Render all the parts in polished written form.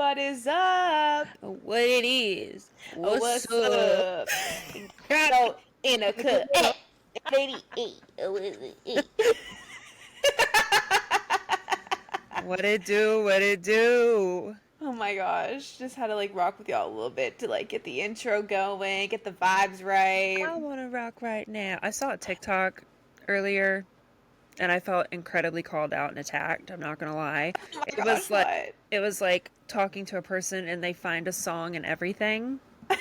what is up? What it is? What's up? So in a cut. What it do? What it do? Oh my gosh, just had to like rock with y'all a little bit to like get the intro going, get the vibes right. I want to rock right now. I saw a TikTok earlier, and I felt incredibly called out and attacked. I'm not gonna lie. Oh my It gosh, was like what? it was like talking to a person, and they find a song and everything. It's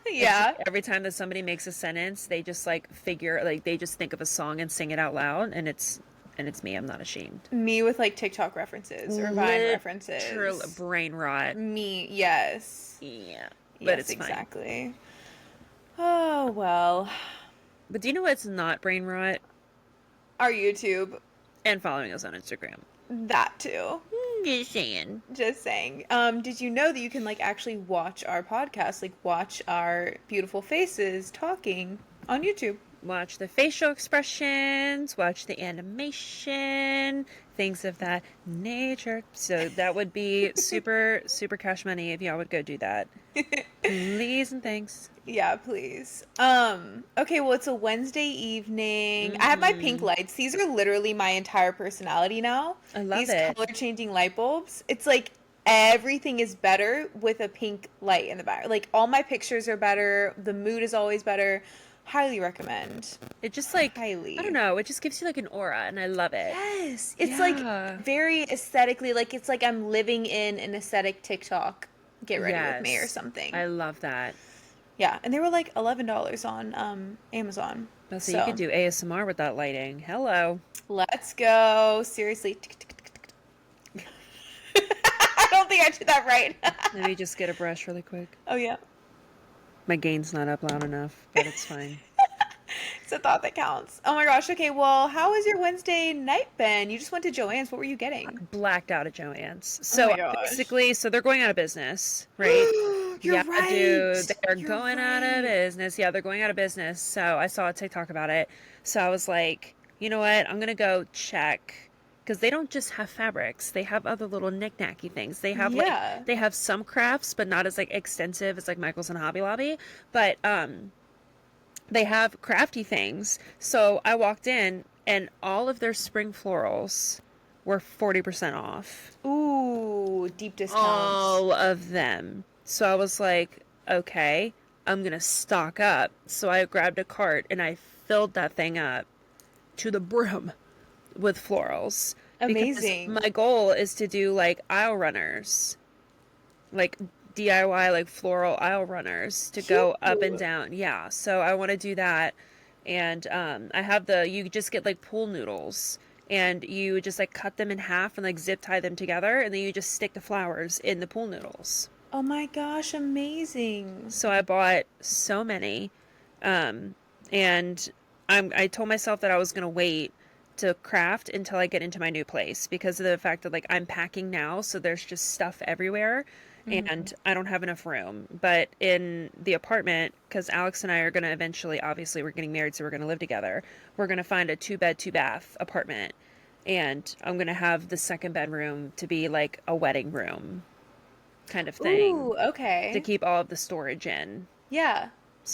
just Yeah, every time that somebody makes a sentence, they just like figure like they just think of a song and sing it out loud, and it's me. I'm not ashamed. me with like TikTok references or Vine Literal references. brain rot. Me, yes. Yeah, but Yes, it's fine. exactly. Oh, well. But do you know what's not brain rot? Our YouTube, And following us on Instagram. that too. Just saying. Just saying. Did you know that you can like actually watch our podcast, like watch our beautiful faces talking on YouTube? Watch the facial expressions, watch the animation, things of that nature. So that would be super, super cash money if y'all would go do that. Please and thanks. Yeah, please. Okay, well it's a Wednesday evening. I have my pink Mm-hmm. lights. These are literally my entire personality now. I love These it. color changing light bulbs. It's like everything is better with a pink light in the back. Like all my pictures are better. The mood is always better. Highly recommend. It just like, I don't Highly. know, it just gives you like an aura and I love it. Yes. It's like Yeah. very aesthetically, like it's like I'm living in an aesthetic TikTok. Get ready with me or Yes. something. I love that. Yeah, and they were like $11 on Amazon. So you could So do ASMR with that lighting. Hello. let's go. Seriously. I don't think I did that right. Let me just get a brush really quick. Oh yeah. My gain's not up loud enough, but it's fine. It's a thought that counts. Oh my gosh. Okay, well, how was your Wednesday night been? You just went to Joann's. What were you getting? Blacked out at Joann's. Oh So my gosh. basically, so they're going out of business, right? You're Yeah, dude, right. they're You're going out of right. business. Yeah, they're going out of business. So I saw a TikTok about it. So I was like, you know what? I'm gonna go check because they don't just have fabrics. They have other little knick-knacky things. They have like Yeah. they have some crafts, but not as like extensive as like Michael's and Hobby Lobby. But they have crafty things. So I walked in and all of their spring florals were 40% off. Ooh, deep discounts. All of them. So I was like, okay, I'm going to stock up. So I grabbed a cart and I filled that thing up to the brim with florals. Because Amazing. my goal is to do like aisle runners, like DIY like floral aisle runners to Cute. go up and down. Yeah, so I want to do that. And I have you just get like pool noodles and you just like cut them in half and like zip tie them together and then you just stick the flowers in the pool noodles. Oh my gosh, amazing. So I bought so many. Um, and I told myself that I was going to wait to craft until I get into my new place because of the fact that like I'm packing now, so there's just stuff everywhere Hmm. and I don't have enough room. But in the apartment, because Alex and I are going to eventually, obviously, we're getting married, so we're going to live together. We're going to find a 2 bed, 2 bath apartment. And I'm going to have the second bedroom to be like a wedding room kind of thing Ooh, to okay. keep all of the storage in. Yeah.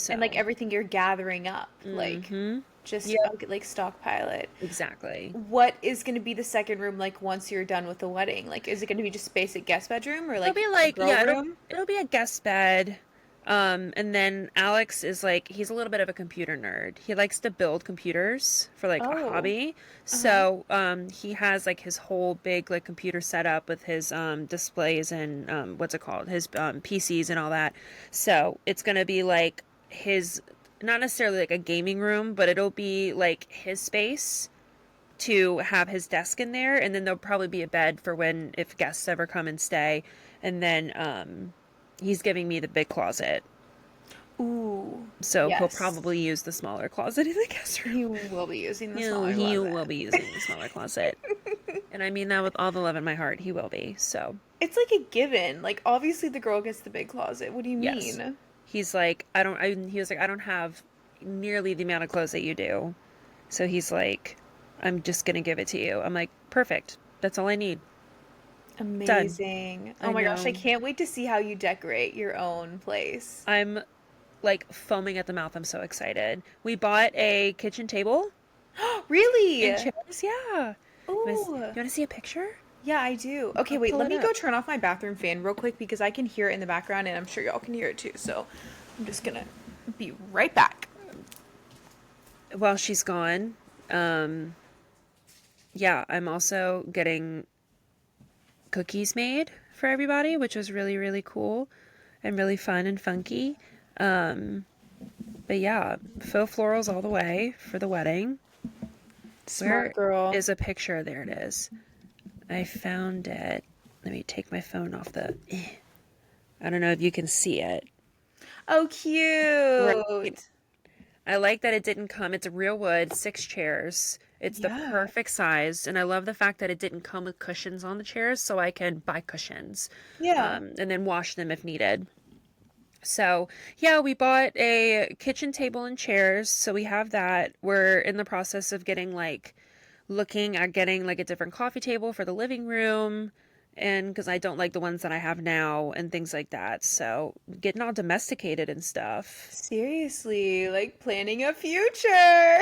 And like So, everything you're gathering up, like mm-hmm. just Yep, like stockpile it. exactly. What is going to be the second room like once you're done with the wedding? Like, is it going to be just basic guest bedroom or It'll like be a like, girl yeah, room? it'll be a guest bed. And then Alex is like, he's a little bit of a computer nerd. He likes to build computers for like a Oh, hobby. uh-huh. So, he has like his whole big like computer setup with his displays and what's it called? His PCs and all that. So, it's gonna be like his not necessarily like a gaming room, but it'll be like his space to have his desk in there, and then there'll probably be a bed for when if guests ever come and stay, and then he's giving me the big closet, Ooh, so he'll yes. probably use the smaller closet in the guest room. You will be using the No, smaller he closet. will be using the smaller closet, and I mean that with all the love in my heart. He will be. So It's like a given. Like, obviously the girl gets the big closet. What do you yes, mean? he's like I don't. He was like I don't have nearly the amount of clothes that you do, so he's like I'm just gonna give it to you. I'm like perfect. That's all I need. Done. Amazing. Oh I my gosh, I know. can't wait to see how you decorate your own place. I'm like foaming at the mouth. I'm so excited. We bought a kitchen table and Really? chairs. Yeah. Ooh. You want to see a picture? Yeah, I do. Okay, I'll wait, pull let it me go up. turn off my bathroom fan real quick because I can hear it in the background and I'm sure y'all can hear it too. So I'm just gonna be right back. While she's gone, um, yeah, I'm also getting cookies made for everybody, which was really, really cool and really fun and funky. Um, but yeah, faux florals all the way for the wedding. Smart Where girl. is a picture? There it is. I found it. Let me take my phone off the. I don't know if you can see it. Oh, Right. cute. I like that it didn't come. It's a real wood, 6 chairs. It's the Yeah. perfect size, and I love the fact that it didn't come with cushions on the chairs, so I can buy cushions, Yeah. and then wash them if needed. So, yeah, we bought a kitchen table and chairs, so we have that. We're in the process of looking at getting like a different coffee table for the living room, and because I don't like the ones that I have now and things like that. So, getting all domesticated and stuff. Seriously, like planning a future.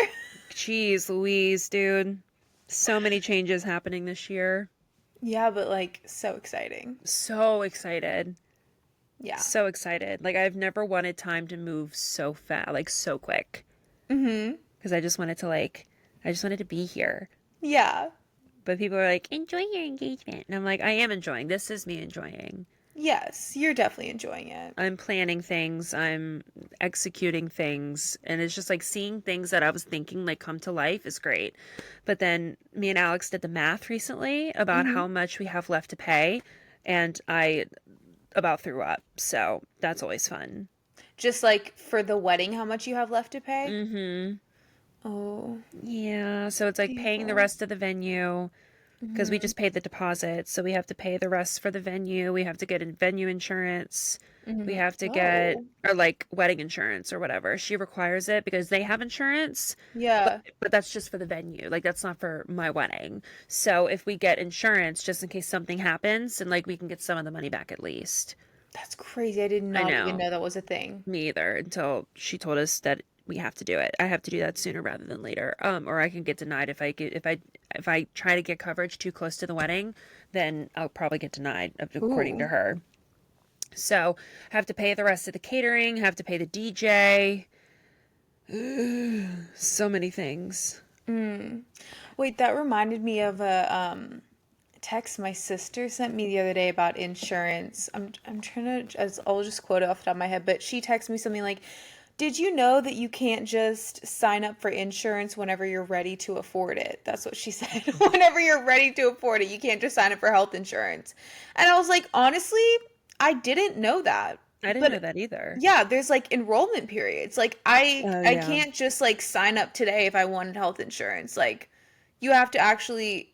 Jeez Louise, dude. So many changes happening this year. Yeah, but like so exciting. So excited. Yeah. So excited. Like I've never wanted time to move so fast, like so quick. Mm-hmm. Because I just wanted to be here. Yeah. But people are like, enjoy your engagement. And I'm like, I am enjoying. This is me enjoying. Yes, you're definitely enjoying it. I'm planning things, I'm executing things, and it's just like seeing things that I was thinking like come to life is great. But then me and Alex did the math recently about Mm-hmm. how much we have left to pay, and I about threw up. So that's always fun. Just like for the wedding, how much you have left to pay? Mm-hmm. Oh, Yeah, so it's like paying the painful. rest of the venue because we Mm-hmm. just paid the deposit. So we have to pay the rest for the venue. We have to get venue insurance. We Mm-hmm. have to get, Oh, or like wedding insurance or whatever. She requires it because they have insurance, but yeah. but that's just for the venue. Like that's not for my wedding. So if we get insurance just in case something happens and like we can get some of the money back at least. That's crazy. I did I not even know. know that was a thing. Me either until she told us that we have to do it. I have to do that sooner rather than later. Or I can get denied if I try to get coverage too close to the wedding, then I'll probably get denied according to Ooh. her. So have to pay the rest of the catering, have to pay the DJ. So many things. Mm. Wait, that reminded me of a text my sister sent me the other day about insurance. I'm trying to I'll just quote it off the top of my head, but she texted me something like, "Did you know that you can't just sign up for insurance whenever you're ready to afford it?" That's what she said. Whenever you're ready to afford it, you can't just sign up for health insurance. And I was like, honestly, I didn't know that. I didn't know But that either. yeah, there's like enrollment periods. Like I Oh I yeah. can't just like sign up today if I wanted health insurance. Like you have to actually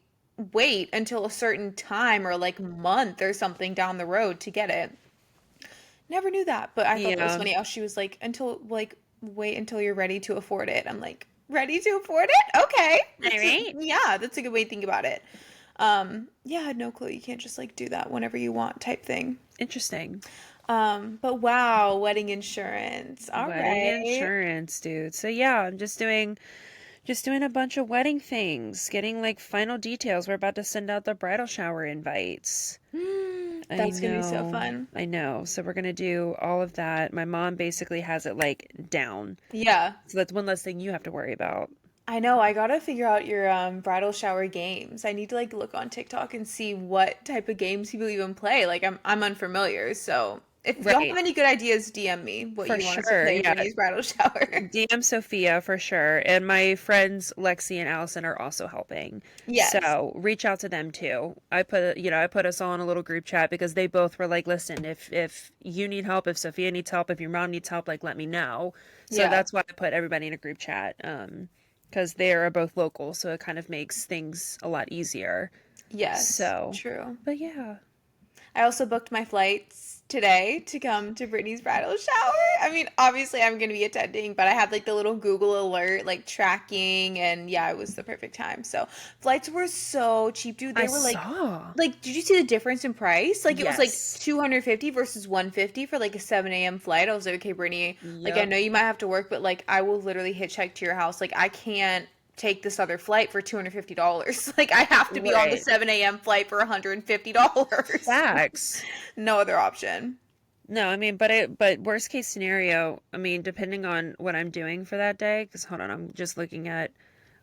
wait until a certain time or like month or something down the road to get it. Never knew that, but I thought that was Yeah. funny how she was like until like wait until you're ready to afford it. I'm like, ready to afford it? Okay. All right. Yeah, that's a good way to think about it. Yeah, I had no clue. You can't just like do that whenever you want type thing. Interesting. But wow, wedding insurance. All Wedding right. insurance, dude. So yeah, I'm just doing a bunch of wedding things, getting like final details. We're about to send out the bridal shower invites. I That's gonna be so know. fun. I know. So we're gonna do all of that. My mom basically has it like down. Yeah. So that's one less thing you have to worry about. I know. I gotta figure out your bridal shower games. I need to like look on TikTok and see what type of games people even play. Like I'm unfamiliar, so if y'all have Right. any good ideas, DM me what For you want us to sure. play for Yeah. Brittany's bridal shower. DM Sophia for sure. And my friends Lexi and Allison are also helping. Yes. So reach out to them too. I put us all in a little group chat because they both were like, listen, if you need help, if Sophia needs help, if your mom needs help, like let me know. So Yeah. that's why I put everybody in a group chat. Because they are both local, so it kind of makes things a lot easier. Yes. So, True. but yeah. I also booked my flights today to come to Brittany's bridal shower. I mean, obviously I'm going to be attending, but I had like the little Google alert, like tracking, and yeah, it was the perfect time. So flights were so cheap, dude. I They were saw. did you see the difference in price? Like it was like Yes. 250 versus 150 for like a 7 a.m. flight. I was like, okay, Brittany, like I Yep. know you might have to work, but like I will literally hitchhike to your house. Like I can't take this other flight for $250. Like I have to be on the Right. 7 a.m. flight for $150. Facts. No other option. No, I mean, but worst case scenario, I mean, depending on what I'm doing for that day, because hold on, I'm just looking at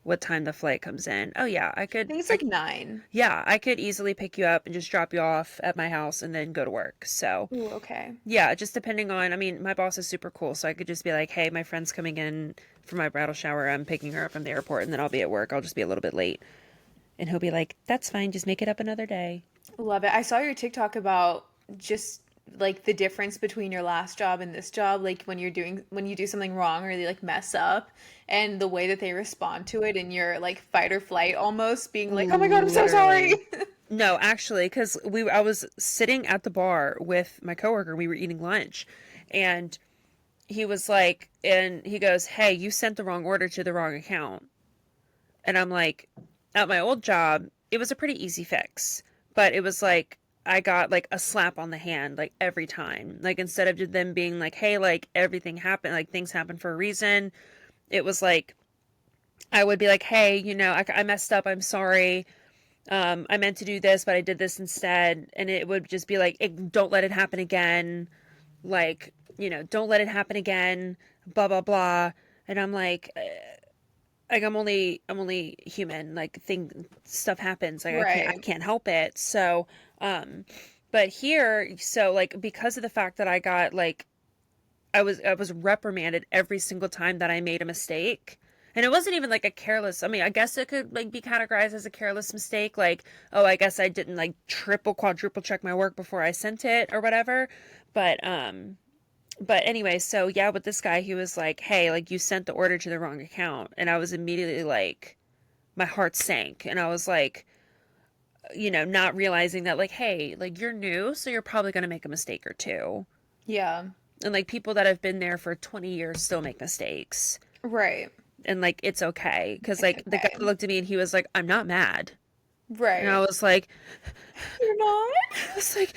what time the flight comes in. Oh yeah, I think it's like 9. yeah, I could easily pick you up and just drop you off at my house and then go to work. So, Ooh, okay. yeah, just depending on, I mean, my boss is super cool, so I could just be like, hey, my friend's coming in for my bridal shower. I'm picking her up from the airport and then I'll be at work. I'll just be a little bit late. And he'll be like, that's fine, just make it up another day. Love it. I saw your TikTok about just like the difference between your last job and this job, like when you do something wrong or they like mess up and the way that they respond to it and your like fight or flight almost being like, "Oh my God, I'm so sorry." Literally. No, actually, because I was sitting at the bar with my coworker. We were eating lunch, and he was like, and he goes, "Hey, you sent the wrong order to the wrong account." And I'm like, at my old job, it was a pretty easy fix, but it was like I got like a slap on the hand like every time. Like instead of them being like, "Hey, like everything happened, like things happen for a reason," it was like I would be like, "Hey, I messed up. I'm sorry. I meant to do this, but I did this instead." And it would just be like, don't let it happen again. Like, don't let it happen again, blah, blah, blah. And I'm like I'm only human. Like stuff happens. Like I Right. can't help it. So, but here, so like, because of the fact that I got like, I was reprimanded every single time that I made a mistake. And it wasn't even like a careless, I mean, I guess it could like be categorized as a careless mistake. Like, oh, I guess I didn't like triple, quadruple check my work before I sent it or whatever. But anyway, so yeah, with this guy, he was like, hey, like you sent the order to the wrong account. And I was immediately like, my heart sank. And I was like, not realizing that like, hey, like you're new, so you're probably going to make a mistake or two. Yeah. And like people that have been there for 20 years still make mistakes. Right. And like it's okay because It's like the guy okay. looked at me and he was like, I'm not mad. And I Right. was like, You're not? I was like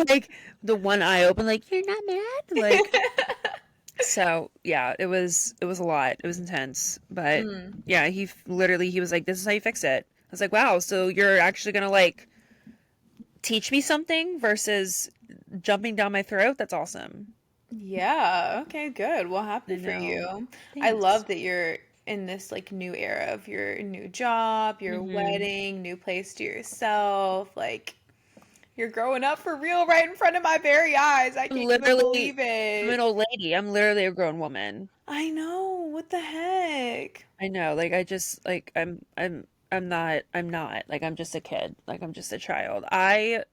like the one eye open, like, you're not mad, like. So yeah, it was a lot. It was intense, but Mm. yeah, literally he was like, this is how you fix it. I was like, wow, so you're actually gonna like teach me something versus jumping down my throat? That's awesome. Yeah. Okay, good. Well, happy I for know. you. I Thanks. love that you're in this like new era of your new job, your Mm-hmm. wedding, new place to yourself. Like you're growing up for real right in front of my very eyes. I can't even Literally, believe I'm an it. old lady. I'm literally a grown woman. I know. What the heck? I know. Like I just like I'm not like I'm just a kid. Like I'm just a child. I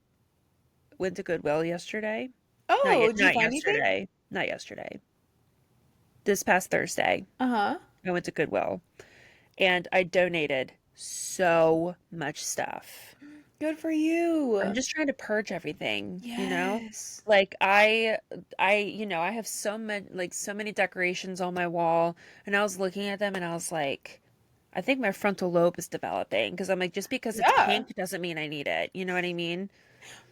went to Goodwill yesterday. Not Oh, yet. did you Not find anything? yesterday. Not yesterday. This past Thursday, Uh-huh. I went to Goodwill and I donated so much stuff. Good for I'm you. just trying to purge everything. Yes. Like I have so many decorations on my wall, and I was looking at them and I was like, I think my frontal lobe is developing because I'm like, just because it's Yeah. pink doesn't mean I need it. You know what I mean?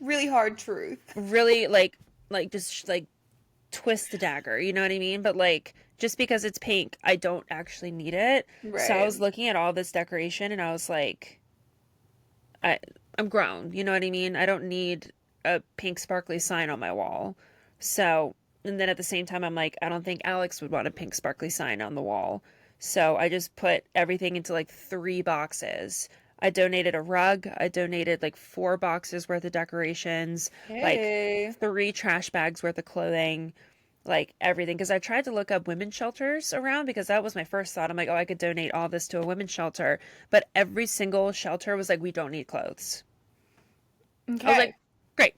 Really hard truth. Really, like just like twist the dagger. You know what I mean? But like, just because it's pink, I don't actually need it. So I Right. was looking at all this decoration and I was like, I I'm grown. You know what I mean? I don't need a pink sparkly sign on my wall. So, and then at the same time, I'm like, I don't think Alex would want a pink sparkly sign on the wall. So I just put everything into like 3 boxes. I donated a rug. I donated like 4 boxes worth of decorations, like Hey. 3 trash bags worth of clothing, like everything. Because I tried to look up women's shelters around because that was my first thought. I'm like, oh, I could donate all this to a women's shelter. But every single shelter was like, we don't need clothes. I was like, Okay. great.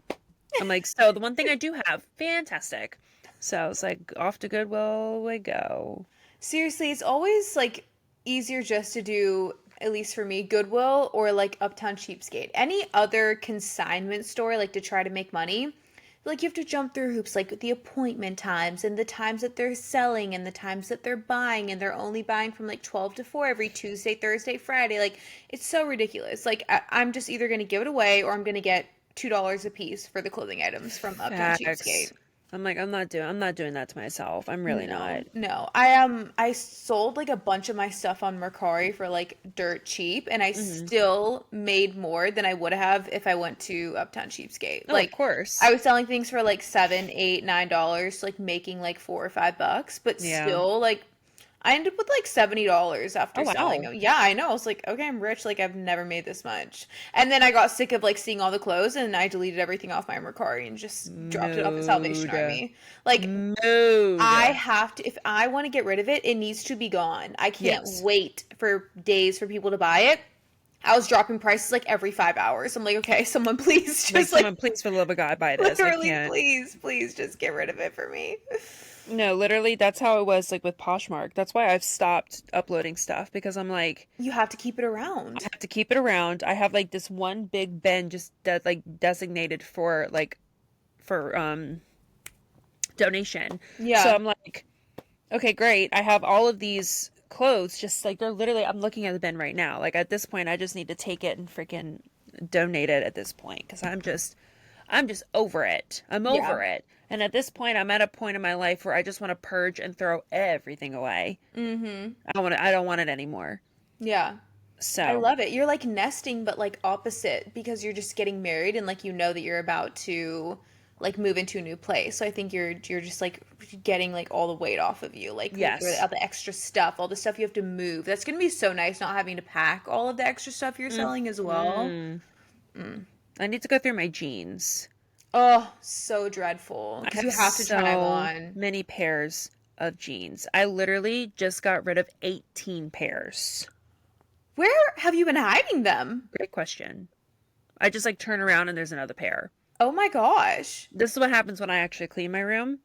I'm like, so the one thing I do have, fantastic. So I was like, off to Goodwill we go. Seriously, it's always like easier just to do at least for me, Goodwill or like Uptown Cheapskate. Any other consignment store, like to try to make money, like you have to jump through hoops, like the appointment times and the times that they're selling and the times that they're buying, and they're only buying from like 12 to 4 every Tuesday, Thursday, Friday. Like, it's so ridiculous. Like, I'm just either going to give it away or I'm going to get $2 a piece for the clothing items from Uptown Facts. Cheapskate. I'm like, I'm not doing that to myself. I'm really not. No, no. I sold like a bunch of my stuff on Mercari for like dirt cheap, and I Hmm. still made more than I would have if I went to Uptown Cheapskate. Oh, of Like, course. I was selling things for like $7, $8, $9, like making like $4 or $5, but Yeah. still like I ended up with like $70 Oh, after selling wow. them. Yeah, I know. I was like, okay, I'm rich. Like, I've never made this much. And then I got sick of like seeing all the clothes, and I deleted everything off my Mercari and just dropped it off at Salvation Mood. Army. Like, I Mood. have to, if I want to get rid of it, it needs to be gone. I can't Yes. wait for days for people to buy it. I was dropping prices like every 5 hours. I'm like, okay, someone please Like, just like someone, please, for the love of God, buy this. I literally, can't. please just get rid of it for me. No, literally, that's how it was like with Poshmark. That's why I've stopped uploading stuff because I'm like, You have to keep it I around. have to keep it around. I have like this one big bin just like designated for like for donation. So Yeah. I'm like, okay, great. I have all of these clothes just like they're literally I'm looking at the bin right now. Like at this point I just need to take it and freaking donate it at this point because I'm just over it. I'm Yeah. over it. And at this point I'm at a point in my life where I just want to purge and throw everything away. Mm-hmm. I don't want it anymore. Yeah. I So, love it. You're like nesting, but like opposite, because you're just getting married and like you know that you're about to like move into a new place. So I think you're just like getting like all the weight off of you, like yes. all the extra stuff, all the stuff you have to move. That's gonna be so nice not having to pack all of the extra stuff you're selling as well. Mm. I need to go through my jeans. Oh, so dreadful I because have you have to try them so on. many pairs of jeans. I literally just got rid of 18 pairs. Where have you been hiding them? Great question. I just like turn around and there's another pair. Oh my gosh. This is what happens when I actually clean my room.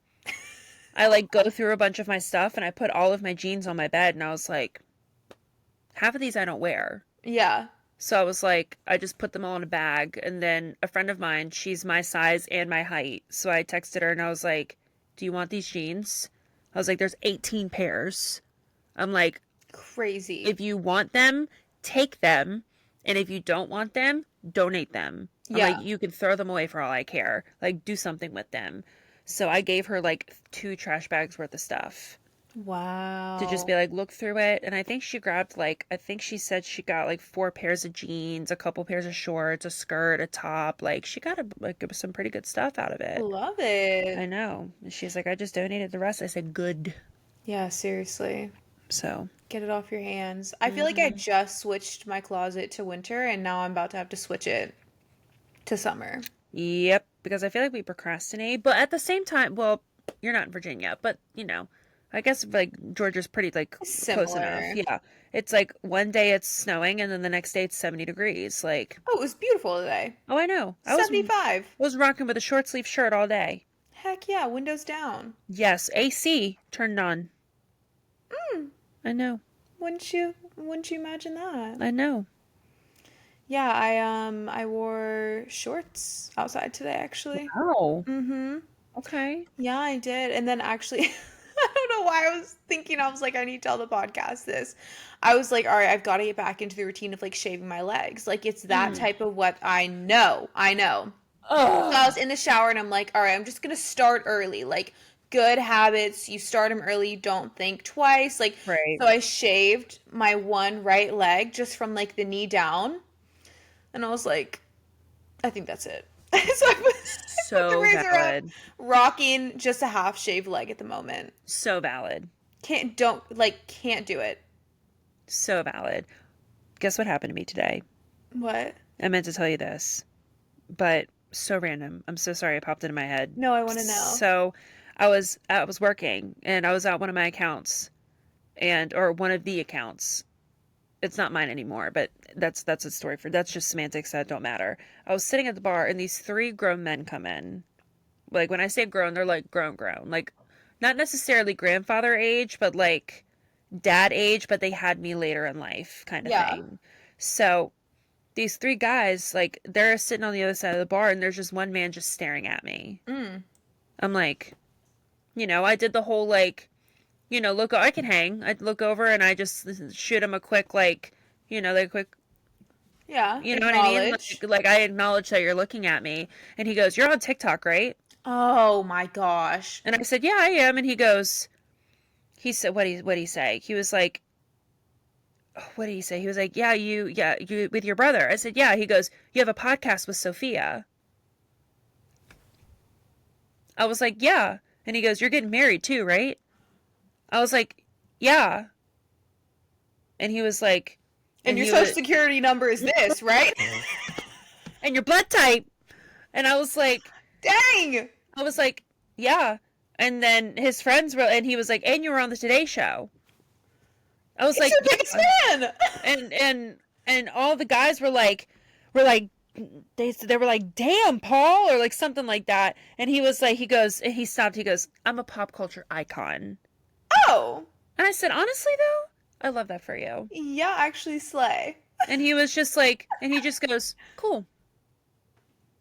I like go through a bunch of my stuff and I put all of my jeans on my bed and I was like, half of these I don't wear. Yeah. So I was like, I just put them all in a bag. And then a friend of mine, she's my size and my height. So I texted her and I was like, do you want these jeans? I was like, there's 18 pairs. I'm like, Crazy. if you want them, take them. And if you don't want them, donate them. I'm Yeah. like, you can throw them away for all I care. Like, do something with them. So I gave her like 2 trash bags worth of stuff to just be Wow. like, look through it. And I think she grabbed like, I think she said she got like 4 pairs of jeans, a couple pairs of shorts, a skirt, a top. Like, she got like some pretty good stuff out of it. Love I it. know. And she's like, I just donated the rest. I said, good. Yeah, seriously. So, Get it off your hands. I feel like I mhm. just switched my closet to winter, and now I'm about to have to switch it to summer. Yep, because I feel like we procrastinate, but at the same time, well, you're not in Virginia, but you know, I guess like Georgia's pretty like close enough. Similar. Yeah. It's like one day it's snowing and then the next day it's 70 degrees. Like, Oh, it was beautiful today. oh, I know. I 75. was rocking with a short sleeve shirt all day. Heck yeah, windows down. Yes, AC turned on. Mm, I know. wouldn't you imagine that? I know. Yeah, I wore shorts outside today actually. Oh, Mm-hmm. okay. Yeah, I did. And then actually, I don't know why I was thinking, I was like, I need to tell the podcast this. I was like, all right, I've got to get back into the routine of like shaving my legs. Like, it's that Mm. type of what I know. I know. So I Oh, was in the shower and I'm like, all right, I'm just going to start early. Like, good habits, you start them early, you don't think twice. Like, right. so I shaved my one right leg just from like the knee down. And I was like, I think that's it. So I put the So razor up, valid. rocking just a half shaved leg at the moment. So valid. Can't do it. So valid. Guess what happened to me today? What? I meant to tell you this, but so random. I'm so sorry it popped into my head. No, I want to know. So I was working and I was at one of my accounts and or one of the accounts. It's not mine anymore, but that's a story for that's just semantics that don't matter. I was sitting at the bar and these 3 grown men come in. Like when I say grown, they're like grown. Like not necessarily grandfather age, but like dad age, but they had me later in life kind of Yeah. thing. So these three guys, like, they're sitting on the other side of the bar, and there's just one man just staring at me. Mm. I'm like, I did the whole, like, look, I can hang. I'd look over and I just shoot him a quick, like, like, quick, Yeah. you know what I mean? Acknowledge. Like I acknowledge that you're looking at me. And he goes, "You're on TikTok, right?" Oh my gosh. And I said, "Yeah, I am." And he said, what'd he say? He was like, what did he say? He was like, you with your brother. I said, "Yeah." He goes, "You have a podcast with Sophia." I was like, "Yeah." And he goes, "You're getting married too, right?" I was like, "Yeah." And he was like, And your social security number is this, right? "And your blood type." And I was like, Dang. "Yeah." And then his friends were, and he was like, "And you were on the Today Show." I was He's like, your biggest fan. And all the guys were like, they were like, "Damn, Paul," or like something like that. And he was like, he stopped. He goes, "I'm a pop culture icon." Oh. And I said, "Honestly, though, I love that for you." Yeah, actually slay. And he was just like, and he just goes, "Cool."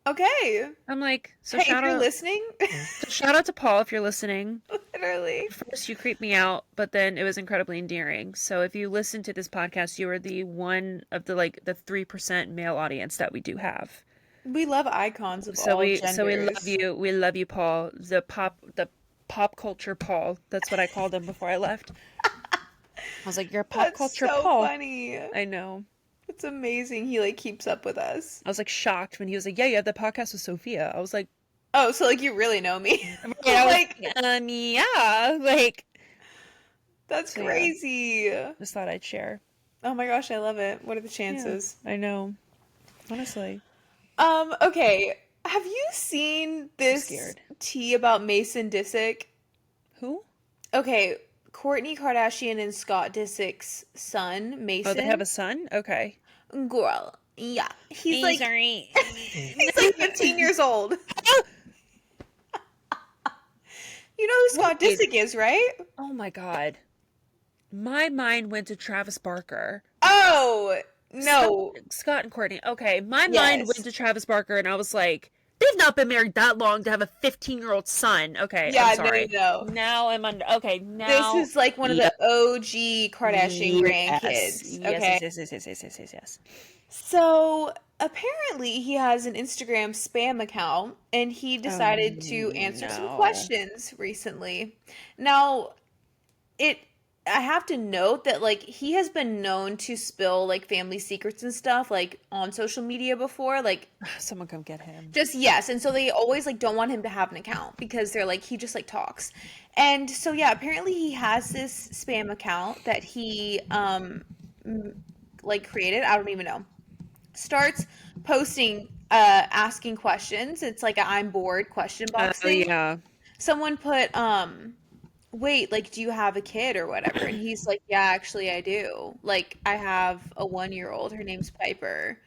Okay. I'm like, so Hey, shout if you're out, listening. so shout out to Paul if you're listening. Literally. First, you creeped me out, but then it was incredibly endearing. So if you listen to this podcast, you are the one of the 3% male audience that we do have. We love icons of So all we genders. so we love you. We love you, Paul. The pop culture Paul. That's what I called him before I left. I was like, "You're a pop That's culture so Paul." funny. I know. It's amazing. He like keeps up with us. I was like shocked when he was like, "Yeah, you have the podcast with Sophia." I was like, Oh, so like you really know me? yeah, Like yeah, like that's So, yeah. crazy. just thought I'd share. Oh my gosh, I love it. What are the chances? I know. Honestly. Okay. Have you seen this scared. tea about Mason Disick? Who? Okay, Kourtney Kardashian and Scott Disick's son, Mason. Oh, they have a son? Okay. Girl. Yeah. He's like sorry. he's like 15 years old. You know who Scott Wait. Disick is, right? Oh my god. My mind went to Travis Barker. Oh, no. Scott and Courtney. Okay, my mind Yes. went to Travis Barker and I was like, they've not been married that long to have a 15-year-old son. Okay, Yeah, I'm sorry. no. Now I'm under. Okay, now This is like one of the OG Kardashian grandkids. Okay. Yes. So apparently he has an Instagram spam account and he decided to answer some no. questions recently. Now, I have to note that like he has been known to spill like family secrets and stuff like on social media before, like Someone come get him. just yes, and so they always like don't want him to have an account because they're like he just like talks. And so yeah, apparently he has this spam account that he like created, I don't even know. Starts posting asking questions. It's like a I'm bored question box thing. Yeah. Someone put wait, like do you have a kid or whatever? And he's like, yeah, actually I do. Like I have a 1-year-old. Her name's Piper.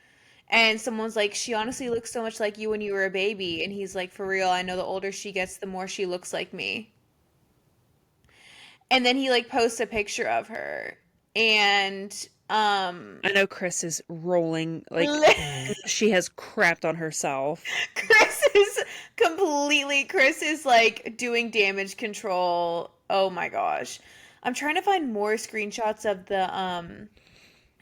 And someone's like, she honestly looks so much like you when you were a baby. And he's like, for real, I know the older she gets, the more she looks like me. And then he like posts a picture of her. And I know Chris is rolling like she has crapped on herself. Chris is like doing damage control. Oh my gosh. I'm trying to find more screenshots of the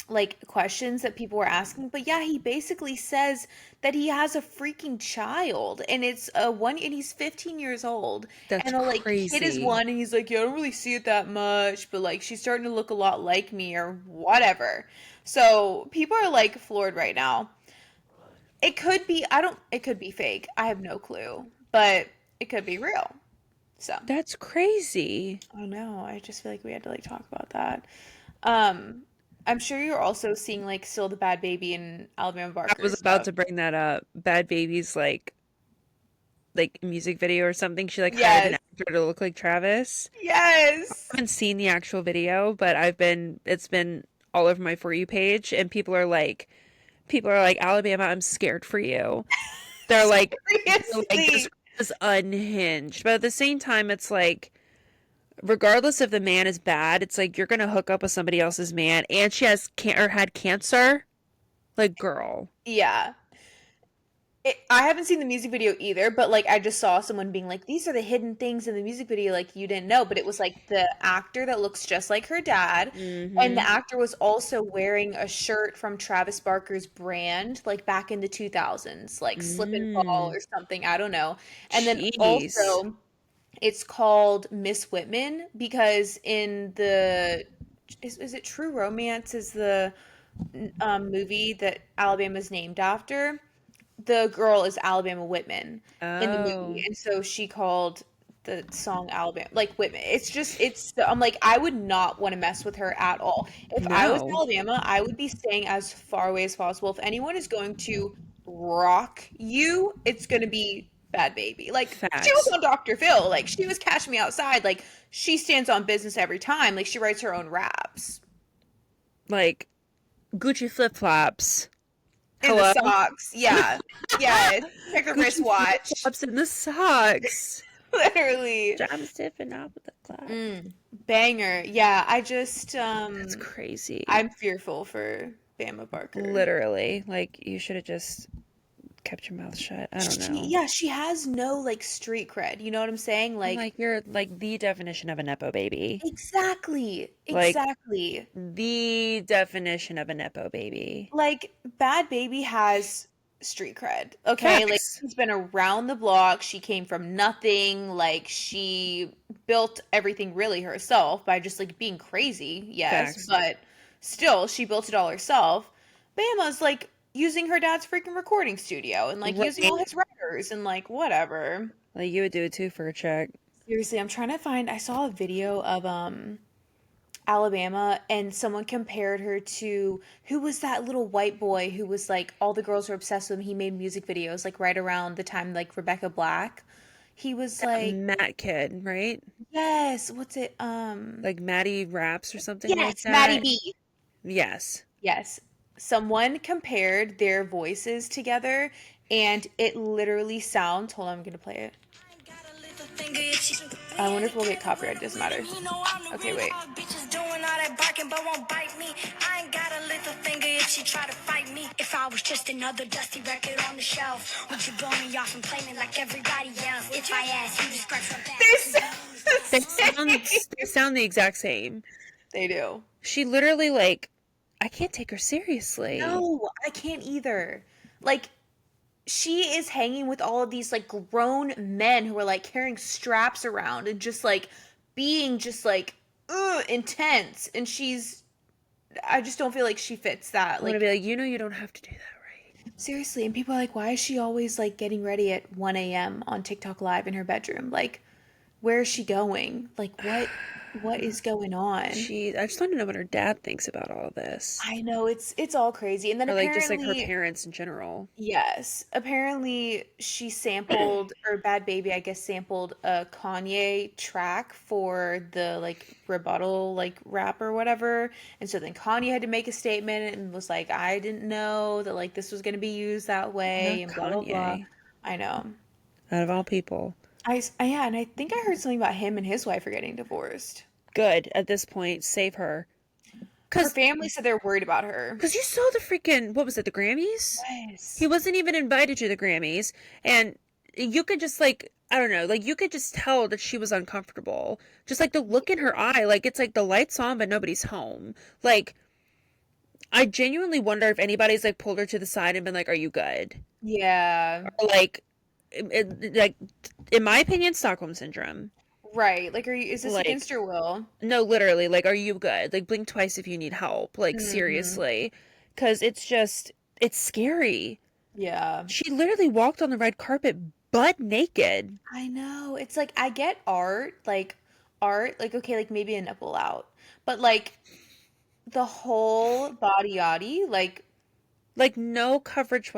like questions that people were asking, but yeah, he basically says that he has a freaking child and it's and he's 15 years old. That's and like crazy. kid is 1 and he's like, yeah, I don't really see it that much, but like she's starting to look a lot like me or whatever. So people are like floored right now. It could be it could be fake. I have no clue, but it could be real. So That's crazy. I know. I just feel like we had to like talk about that. I'm sure you're also seeing like still the Bad Baby and Alabama Barker. I was about to bring that up. Bad Baby's like music video or something. She like hired an actor to look like Travis. Yes. I haven't seen the actual video, but it's been all over my For You page, and people are like, Alabama, I'm scared for you. They're like, Seriously. this is unhinged. But at the same time, it's like, regardless if the man is bad, it's like you're gonna hook up with somebody else's man, and she has or had cancer. Like, girl, Yeah. I haven't seen the music video either, but like I just saw someone being like, "These are the hidden things in the music video, like you didn't know." But it was like the actor that looks just like her dad, and the mm-hmm. actor was also wearing a shirt from Travis Barker's brand, like back in the 2000s, like Slip and Fall Mm. or something. I don't know. And then Jeez. also, it's called Miss Whitman because in the is it True Romance is the movie that Alabama's named after? The girl is Alabama Whitman in the movie, Oh, and so she called the song Alabama like Whitman. It's just I'm like I would not want to mess with her at all. If I was no. Alabama, I would be staying as far away as possible. If anyone is going to rock you, it's going to be Bad Baby. Like she was Facts. on Dr. Phil, like she was Cash Me Outside, like she stands on business every time. Like she writes her own raps. Like, Gucci flip-flops. In the Hello? socks. Yeah. Yes. Check the Gucci wristwatch. flip-flops in the socks. Literally. I'm stiffing up with the clock. Banger. Yeah, I just That's crazy. I'm fearful for Bama Barker. Literally. Like, you should have just kept your mouth shut. I don't know. She has no like street cred. You know what I'm saying? I'm Like like, you're like the definition of a Nepo baby. exactly. Like, Exactly. the definition of a Nepo baby. Like Bad Baby has street cred. Okay? Like Facts. she's been around the block. She came from nothing. Like she built everything really herself by just like being crazy. Yes, Facts. but still she built it all herself. Bama's like using her dad's freaking recording studio and like using all Right? his writers and like whatever. Like, you would do it too for a check. Seriously, I'm trying to find I saw a video of Alabama, and someone compared her to who was that little white boy who was like all the girls were obsessed with him. He made music videos like right around the time like Rebecca Black. He was That like, Matt kid, right? yes, what's it? Like Maddie Raps or something like Yes, Maddie that. B. Yes. Yes. Someone compared their voices together, and it literally sounds. Hold on, I'm gonna play it. I wonder if we'll get copyright. It doesn't matter. Okay, wait. If I was just another dusty record on the shelf, would you blow me off and play me like everybody else? If I asked you to describe something, They sound they sound the exact same. they do. She literally like I can't take her seriously. No, I can't either. Like she is hanging with all of these like grown men who are like carrying straps around and just like being just like intense, and she's I just don't feel like she fits that. I'm gonna Like be like, you don't have to do that, right? seriously, and people are like, why is she always like getting ready at 1 a.m. on TikTok live in her bedroom? Like where is she going? Like what is going on? I just want to know what her dad thinks about all of this. I know it's all crazy. And then Or like just like her apparently parents in general. yes. Apparently, she sampled, or Bad Baby, I guess, sampled a Kanye track for the like rebuttal, like rap or whatever. And so then Kanye had to make a statement and was like, I didn't know that like this was going to be used that way Not and blah, blah, blah. Kanye. I know. Out of all people. Yeah, and I think I heard something about him and his wife are getting divorced. Good at this point, save her. Her Cause family said they're worried about her. Cause you saw the freaking what was it, the Grammys? Yes. He wasn't even invited to the Grammys, and you could just like I don't know, like you could just tell that she was uncomfortable. Just like the look in her eye, like it's like the lights on but nobody's home. Like I genuinely wonder if anybody's like pulled her to the side and been like, "Are you good?" Yeah. Or like, like in my opinion, Stockholm syndrome. Right. Like, is this Like against your will? no, literally, like, are you good? Like blink twice if you need help. Like Hmm. seriously, because it's scary. Yeah. She literally walked on the red carpet butt naked. I know. It's like I get art, like okay, like maybe a nipple out. But like the whole body yachty, like Like no coverage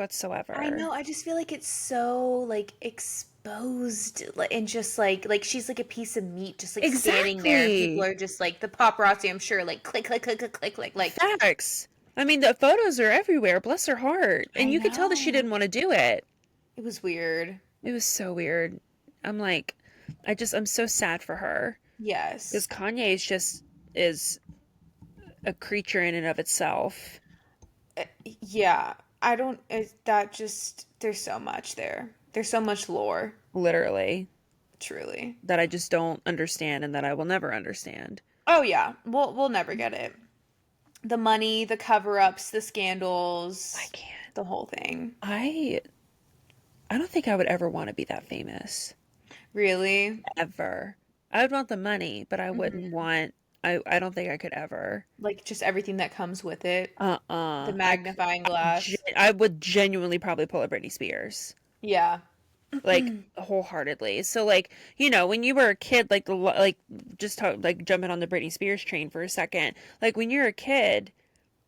I whatsoever. know, I just feel like it's so like exposed like and just like she's like a piece of meat just like standing there and people Exactly. are just like the paparazzi, I'm sure, like click click click click click like Facts. I mean, the photos are everywhere, bless her heart. And I you could tell that she know. didn't want to do it. It was weird. It was so weird. I'm like, I'm so sad for her. Because Yes. Kanye is a creature in and of itself, Yeah. I don't, that just, there's so much there. There's so much lore, literally, truly. that I just don't understand and that I will never understand. Oh yeah, we'll never get it. The money, the cover-ups, the I scandals, can't. the whole thing. I don't think I would ever want to be that famous. Really? Ever. I would want the money, but I wouldn't Hmm. want I don't think I could ever. Like just everything that comes with it. The I magnifying glass. I would genuinely probably pull a Britney Spears. Yeah. Like wholeheartedly. So like, you know, when you were a kid, like like just talk, like jumping on the Britney Spears train for a second. Like when you're a kid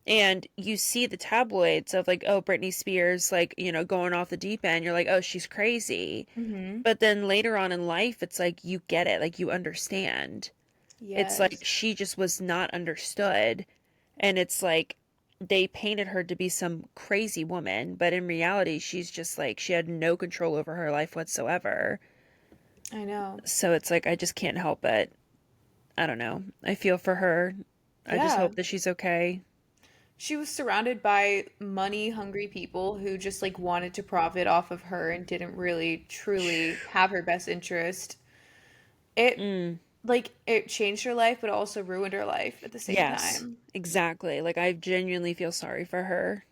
and you see the tabloids of like, oh, Britney Spears, like, you know, going off the deep end, you're like, oh, she's crazy. Hmm. But then later on in life, it's like you get it, like you understand. It's like Yes. she just was not understood. And it's like they painted her to be some crazy woman, but in reality, she's just like she had no control over her life whatsoever. I know. So it's like I just can't help but I don't know. I feel for her. I just Yeah. hope that she's okay. She was surrounded by money-hungry people who just like wanted to profit off of her and didn't really truly have her best interest. It Mm, like it changed her life, but also ruined her life at the same yes, time. exactly. Like I genuinely feel sorry for her.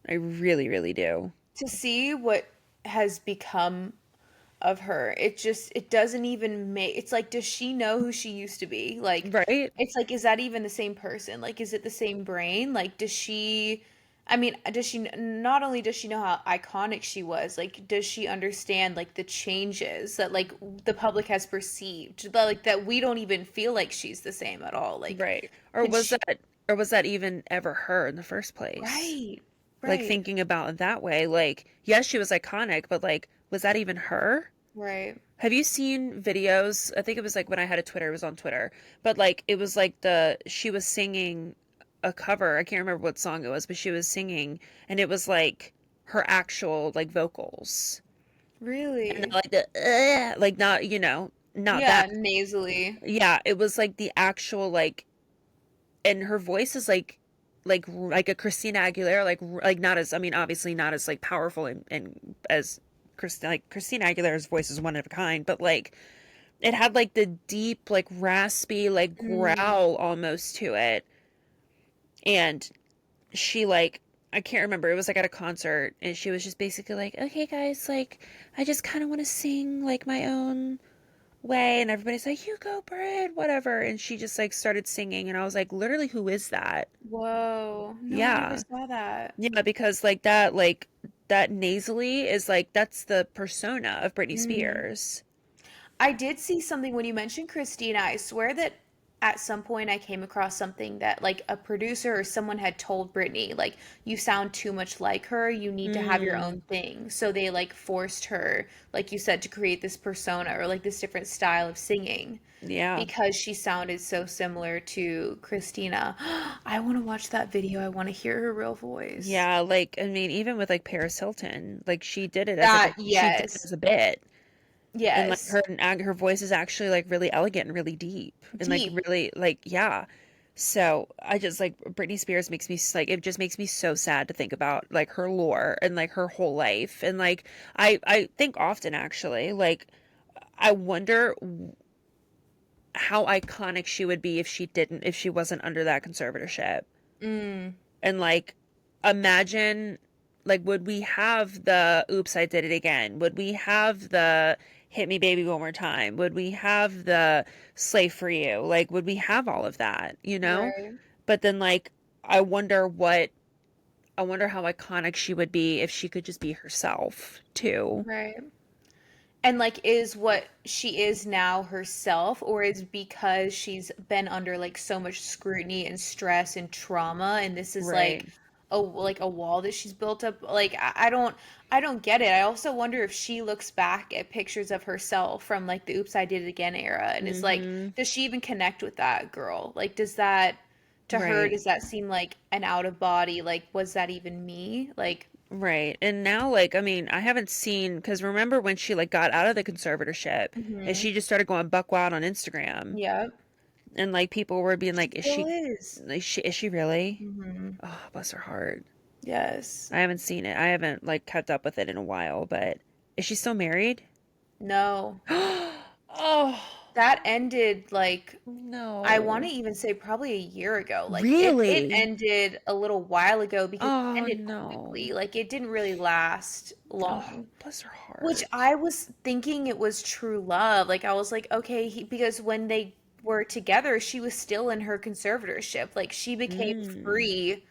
I really, really do. To see what has become of her, it doesn't even make it's like, does she know who she used to be? Like, Right? it's like, is that even the same person? Like, is it the same brain? Like, does she, I mean, does she, not only does she know how iconic she was, like, does she understand like the changes that like the public has perceived, that like that we don't even feel like she's the same at all? Like, Right. can she, Or was that even ever her in the first place? right, Like right, thinking about it that way, like yes, she was iconic, but like was that even her? right. Have you seen videos? I think it was like when I had a Twitter, it was on Twitter, but like it was like the she was singing a cover. I can't remember what song it was, but she was singing and it was like her actual like vocals. And Really? like the like not, you know, not Yeah, that. nasally. Yeah, it was like the actual like and her voice is like a Christina Aguilera, like not as I mean obviously not as like powerful and as Christina Aguilera's voice is one of a kind, but like it had like the deep like raspy like Mm. growl almost to it, and she like I can't remember. It was like at a concert, and she was just basically like, "Okay, guys, like I just kind of want to sing like my own way," and everybody's like, "You go, Brit, whatever," and she just like started singing, and I was like, "Literally, who is that?" Whoa. No, I never Yeah. saw that. Yeah, because like that nasally is like that's the persona of Britney Mm. Spears. I did see something when you mentioned Christina. I swear that at some point I came across something that like a producer or someone had told Britney, like, you sound too much like her. You need to have your Mm, own thing. So they like forced her, like you said, to create this persona or like this different style of singing yeah. because she sounded so similar to Christina. I want to watch that video. I want to hear her real voice. Yeah, like I mean even with like Paris Hilton, like she did it as like That, she did it yes. as a bit. And like Yes. her voice is actually like really elegant and really deep and like Deep. really like yeah. So I just like Britney Spears makes me like it just makes me so sad to think about like her lore and like her whole life and like I think often actually like I wonder how iconic she would be if she wasn't under that conservatorship. Mm. And like imagine like would we have the oops I did it again? Would we have the hit me baby one more time? Would we have the slave for you? Like would we have all of that, you know? Right. But then like I wonder what I wonder how iconic she would be if she could just be herself too. Right. And like, is what she is now herself, or is because she's been under like so much scrutiny and stress and trauma, and this is Right. like a wall that she's built up? Like, I don't get it. I also wonder if she looks back at pictures of herself from like the Oops, I Did It Again era, and is like, Mhm. does she even connect with that girl? Like, does that, to her, Right. does that seem like an out of body? Like, was that even me? Like, Right. And now, like, I mean, I haven't seen, because remember when she, like, got out of the conservatorship and Mm-hmm. she just started going buck wild on Instagram Yep. and, like, people were being She like, still is. is she really? Mm-hmm. Oh, bless her heart. Yes. I haven't seen it. I haven't, like, kept up with it in a while, but is she still married? No. Oh, That ended like I want no. to even say probably a year ago. Like it Really? ended a little while ago because it Oh, ended no. quickly. Like it didn't really last Oh, long. bless her Which heart. I was thinking it was true love. Like I was like, okay, because when they were together, she was still in her conservatorship. Like she became Mm, free,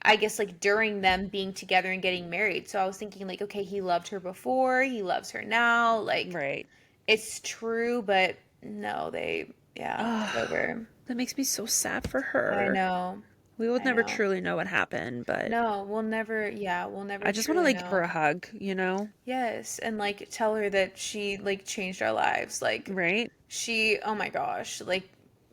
I guess, like during them being together and getting married. So I was thinking like, okay, he loved her before, he loves her now. Like right. it's true, but no, yeah, it's Oh, over. that makes me so sad for I her. know. We will I never know. truly know what happened, but No, we'll never I just want to truly like give her know. a hug, you know? Yes, and like tell her that she like changed our lives. Like Right? oh my gosh, like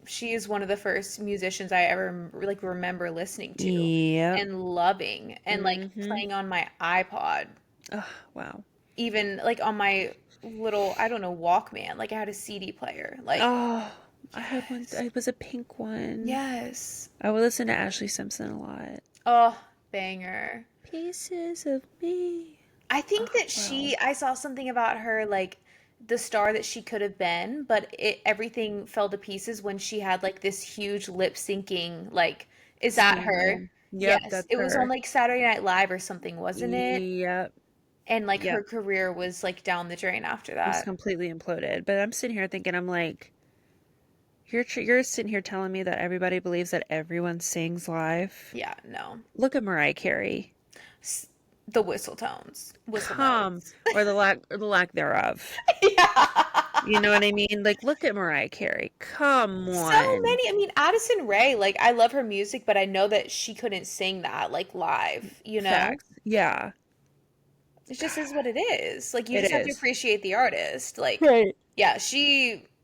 she is one of the first musicians I ever like remember listening to Yep. and loving and like Mm-hmm. playing on my iPod, Oh, wow. even like on my little, I don't know, Walkman. Like I had a CD player. Like, Oh, I had one. yes. It was a pink one. Yes. I would listen to Ashley Simpson a lot. Oh, banger. Pieces of me. I think Oh, that wow. I saw something about her, like the star that she could have been, but everything fell to pieces when she had like this huge lip syncing, like, is that her? Scandal. Yep, Yes. that's It was on her. like Saturday Night Live or something, wasn't it? Yep. And like her Yep. career was like down the drain after Just that. completely imploded. But I'm sitting here thinking, I'm like, you're sitting here telling me that everybody believes that everyone sings live. Yeah, no. Look at Mariah Carey. S- The whistle tones, whistle Come, notes. or the lack thereof. You Yeah. know what I mean? Like, look at Mariah Carey. Come So on. many. I mean, Addison Rae, like, I love her music, but I know that she couldn't sing that, like, live, you know? Facts. Yeah. It just is what it is. Like, you It just have to is. appreciate the artist. Like, Right. yeah,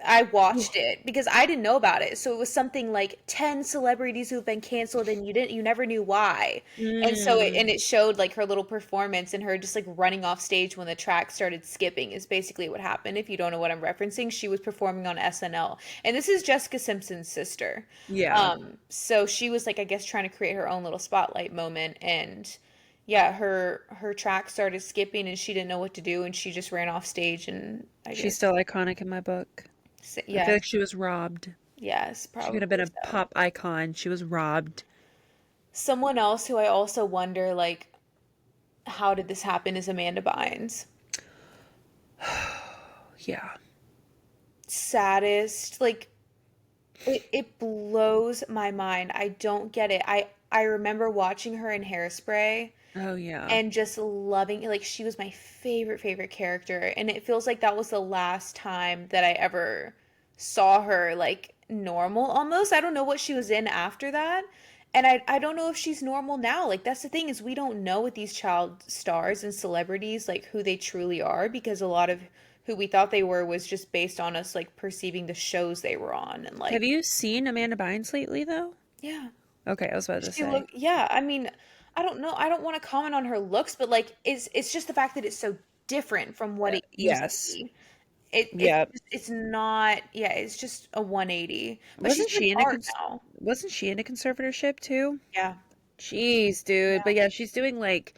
I watched it because I didn't know about it. So it was something like 10 celebrities who've been canceled and you never knew why. And so Mm. it showed like her little performance and her just like running off stage when the track started skipping is basically what happened. If you don't know what I'm referencing, she was performing on SNL. And this is Jessica Simpson's sister. Yeah. So she was like, I guess, trying to create her own little spotlight moment. And yeah, her track started skipping and she didn't know what to do and she just ran off stage and I She's guess still iconic in my book. I feel like yes, she was robbed. yes, She could have been probably a so. pop icon. She was robbed. Someone else who I also wonder like how did this happen is Amanda Bynes. Yeah. Saddest, like it blows my mind. I don't get it. I remember watching her in Hairspray Oh, yeah. and just loving it. Like she was my favorite character and it feels like that was the last time that I ever saw her like normal almost. I don't know what she was in after that. And I don't know if she's normal now. Like that's the thing is we don't know with these child stars and celebrities like who they truly are because a lot of who we thought they were was just based on us like perceiving the shows they were on and Have like you seen Amanda Bynes lately, though? yeah. Okay, I was about to She say. look yeah, I mean, I don't know. I don't want to comment on her looks, but like it's just the fact that it's so different from what it used to Yes. be. Yep. It's not yeah, it's just a 180. But she's Wasn't with she in a art now. wasn't she in a conservatorship too? Yeah. Jeez, dude. But Yeah. yeah, she's doing like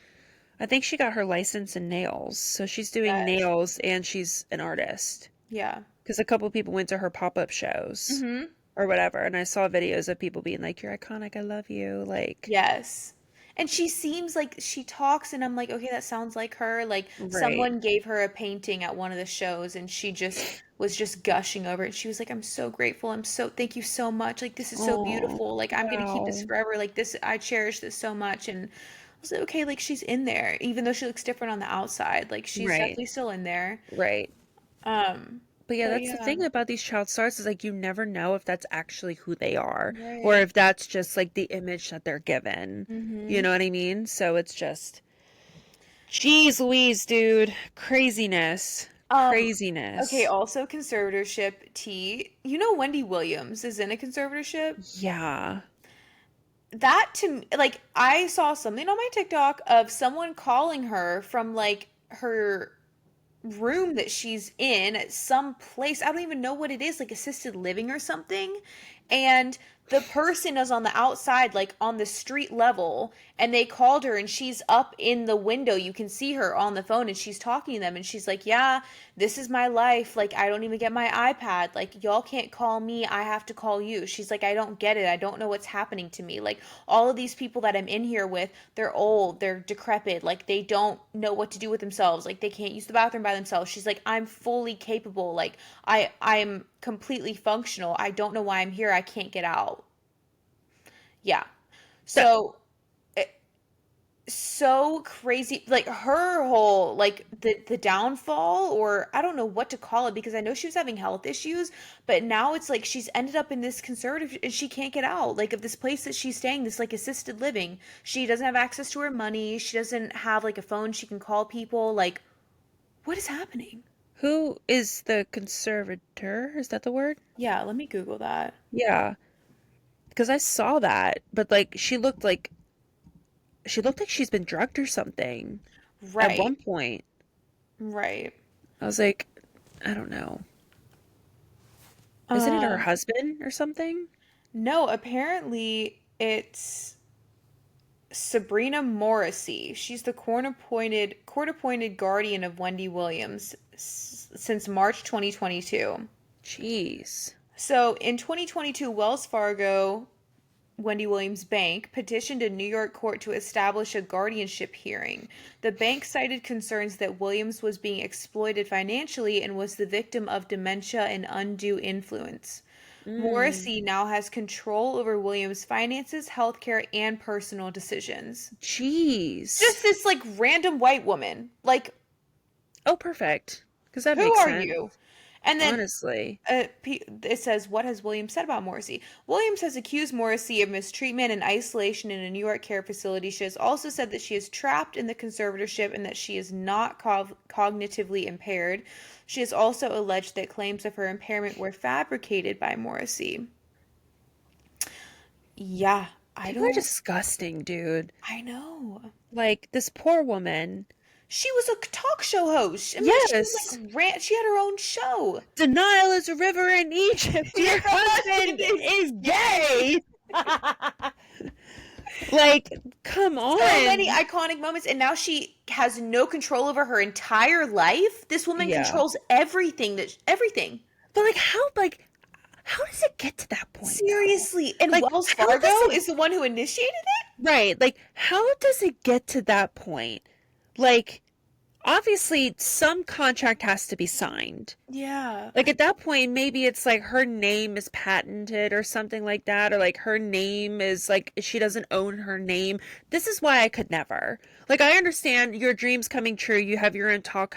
I think she got her license in nails. So she's doing Yes. nails and she's an artist. Yeah. Because a couple of people went to her pop-up shows Mhm. or whatever, and I saw videos of people being like, "You're iconic, I love you." Like, Yes. And she seems like she talks and I'm like, okay, that sounds like her. Like right. someone gave her a painting at one of the shows and she just was just gushing over it. She was like, I'm so grateful. Thank you so much. Like this is so Oh, beautiful. Like I'm gonna keep this wow. forever. Like this, I cherish this so much. And I was like, okay, like she's in there, even though she looks different on the outside. Like she's Right. definitely still in there. Right. Um, But yeah, but that's the yeah, thing about these child stars is like you never know if that's actually who they are or right. if that's just like the image that they're given. You Mm-hmm. know what I mean? So it's just, geez Louise, dude. Craziness. Um, okay, Craziness. also conservatorship T. You know Wendy Williams is in a conservatorship? Yeah. that to me, like, I saw something on my TikTok of someone calling her from like her room that she's in at some place. I don't even know what it is, like assisted living or something. And the person is on the outside, like on the street level, and they called her and she's up in the window. You can see her on the phone and she's talking to them and she's like, "Yeah, this is my life. Like, I don't even get my iPad. Like, y'all can't call me. I have to call you." She's like, "I don't get it. I don't know what's happening to me. Like, all of these people that I'm in here with, they're old, they're decrepit, like they don't know what to do with themselves. Like they can't use the bathroom by themselves." She's like, "I'm fully capable. Like I'm completely functional. I don't know why I'm here. I can't get out." Yeah. So, So so crazy, like her whole, like the downfall, or I don't know what to call it, because I know she was having health issues, but now it's like she's ended up in this conservative and she can't get out, like, of this place that she's staying, this like assisted living. She doesn't have access to her money, she doesn't have like a phone she can call people. Like, what is happening? who is the conservator? Is that the word? Yeah, let me Google that. Yeah, because I saw that, but like she looked like she's been drugged or something at Right. one point. Right. I was like, I don't know. Isn't it her um husband or something? no, apparently it's Sabrina Morrissey. She's the court appointed guardian of Wendy Williams since March 2022. Jeez. So in 2022, Wells Fargo, Wendy Williams' bank, petitioned a New York court to establish a guardianship hearing. The bank cited concerns that Williams was being exploited financially and was the victim of dementia and undue influence. Mm, Morrissey now has control over Williams' finances, healthcare, and personal decisions. jeez. Just this like random white woman. Like, Oh, perfect. Because that who makes are sense, you? And then honestly. it says, "What has Williams said about Morrissey?" Williams has accused Morrissey of mistreatment and isolation in a New York care facility. She has also said that she is trapped in the conservatorship and that she is not cognitively impaired. She has also alleged that claims of her impairment were fabricated by Morrissey. Yeah, I People are don't. disgusting, dude. I know. Like, this poor woman. She was a talk show host. I mean, she Yes. like ran. She had her own show. The Nile is a river in Egypt. Your Your husband husband is is gay. gay. Like, come So many on. iconic moments, and now she has no control over her entire life. This woman Yeah. controls everything. Everything. But how does it get to that point though? Seriously. And Like, Wells how Fargo does it is the one who initiated it? right, like how does it get to that point? Like, obviously some contract has to be signed. Yeah. Like at that point, maybe it's like her name is patented or something like that, or like her name is like she doesn't own her name. This is why I could never. Like I understand your dreams coming true. You have your own talk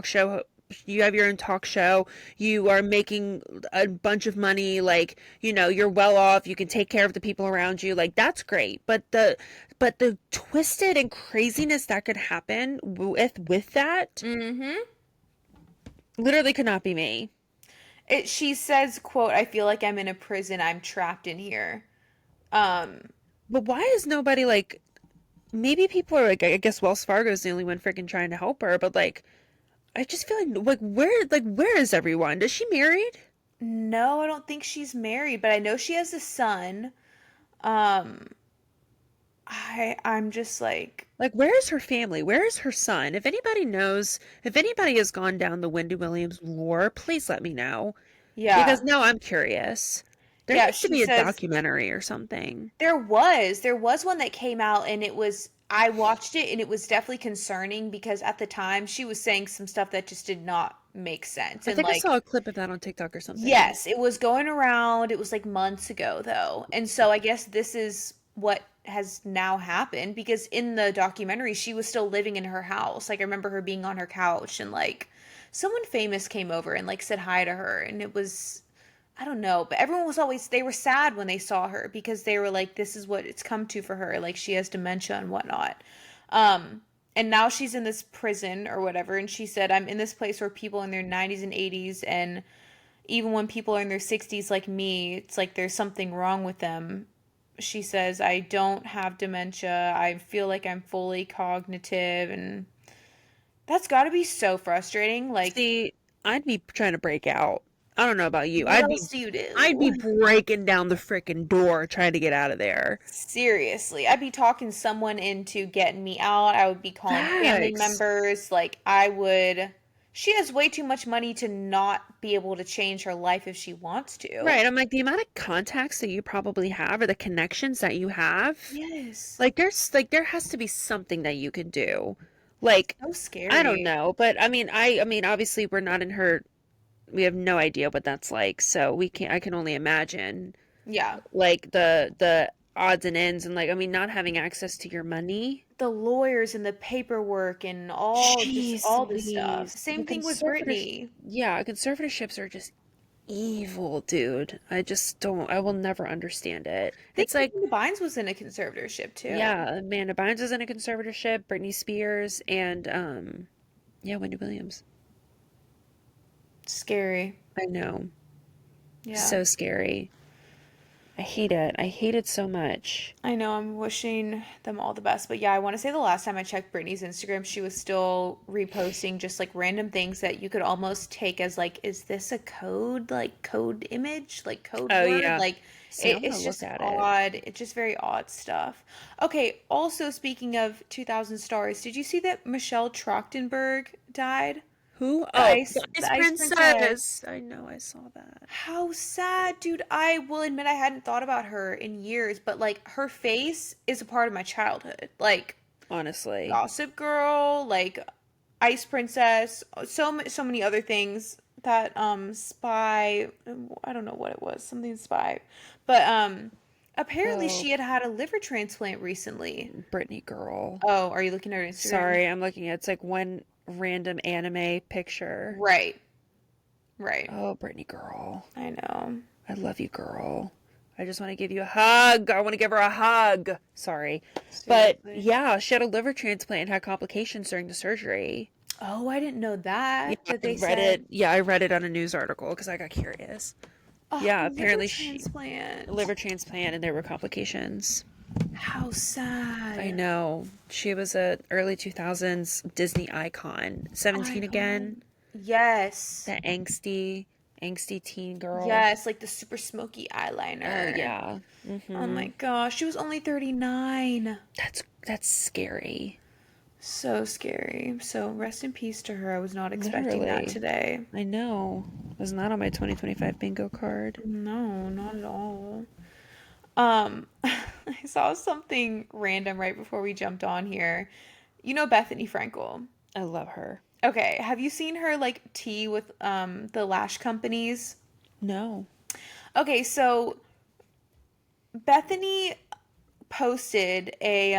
show. You have your own talk show. You are making a bunch of money. Like you're well off. You can take care of the people around you. Like that's great. But the twisted and craziness that could happen with that Mm-hmm. literally could not be me. She says, quote, "I feel like I'm in a prison. I'm trapped in here." Um, But why is nobody like maybe people are like I guess Wells Fargo is the only one freaking trying to help her, but like I just feel like where is everyone? Is she married? no, I don't think she's married, but I know she has a son. Um, I'm just like, Like where is her family? Where is her son? If anybody knows, if anybody has gone down the Wendy Williams lore, please let me know. yeah. Because now I'm curious. There Yeah, needs to she be a says documentary or something. there was one that came out, and I watched it, and it was definitely concerning because at the time she was saying some stuff that just did not make sense. I And think I like, saw a clip of that on TikTok or something. yes, it was going around. It was like months ago though. And so I guess this is what has now happened, because in the documentary she was still living in her house. Like, I remember her being on her couch, and like someone famous came over and like said hi to her, and it was, I don't know, but everyone was always, they were sad when they saw her because they were like, this is what it's come to for her. Like, she has dementia and whatnot. Um, and now she's in this prison or whatever. And she said, "I'm in this place where people in their 90s and 80s, and even when people are in their 60s like me, it's like there's something wrong with them she says, I don't have dementia. I feel like I'm fully cognitive, and that's got to be so frustrating. Like, See, I'd be trying to break out. I don't know about you. what else do you I'd be do? breaking down the freaking door trying to get out of there. Seriously, I'd be talking someone into getting me out. I would be calling family Facts. members. Like, I would. She has way too much money to not be able to change her life if she wants to. Right. I'm like, the amount of contacts that you probably have or the connections that you have, Yes. like there has to be something that you can do. Like, So I don't scary. know, but I mean obviously we're not in her, we have no idea what that's like, so we can I can only imagine Yeah. like the odds and ends and like I mean not having access to your money. The lawyers and the paperwork and Jeez all this stuff. Louise. The Same thing with conservators, Britney. yeah, conservatorships are just evil, dude. I just don't, I will never understand it. I think It's like, the Bynes was in a conservatorship too. yeah, Amanda Bynes is in a conservatorship, Britney Spears, and yeah, Wendy Williams. Scary. I know. Yeah. So scary. I hate it. I hate it so much. I know, I'm wishing them all the best. But yeah, I want to say the last time I checked Britney's Instagram, she was still reposting just like random things that you could almost take as like, is this a code? Like code image? Like code Oh word? yeah. Like See, I'm gonna it's look just at it. odd. It's just very odd stuff. Okay, also speaking of 2000 stars, did you see that Michelle Trachtenberg died? Who? The Oh, ice, the Ice the ice princess. Princess. I know, I saw that. How sad, dude. I will admit I hadn't thought about her in years, but like her face is a part of my childhood. Like Honestly. Gossip Girl, like Ice Princess, so many other things. That Spy, I don't know what it was, something Spy. But apparently Oh, she had a liver transplant recently. Britney girl. Oh, are you looking at her Instagram? Sorry, I'm looking at it's like one random anime picture. Right. Right. Oh, Britney girl. I know. I love you, girl. I just want to give you a hug. I want to give her a hug. Sorry. But Seriously. yeah, she had a liver transplant and had complications during the surgery. Oh, I didn't know Yeah, that I they read it. said, Yeah, I read it on a news article because I got curious. oh, Yeah, liver apparently she transplant. liver transplant and there were complications. How I sad. know. She was a early 2000s Disney icon. 17 again. Icon. Yes. That angsty teen girl. Yes, like the super smoky Oh eyeliner. yeah. Oh Mm-hmm. my gosh, she was only 39. That's scary. So scary. So rest in peace to her. I was not expecting that Literally. today. I know. Was not on my 2025 bingo card. No, not at all. I saw something random right before we jumped on here. You know Bethenny Frankel. I love her. Okay, have you seen her like tea with the lash companies? No. Okay, so Bethany posted a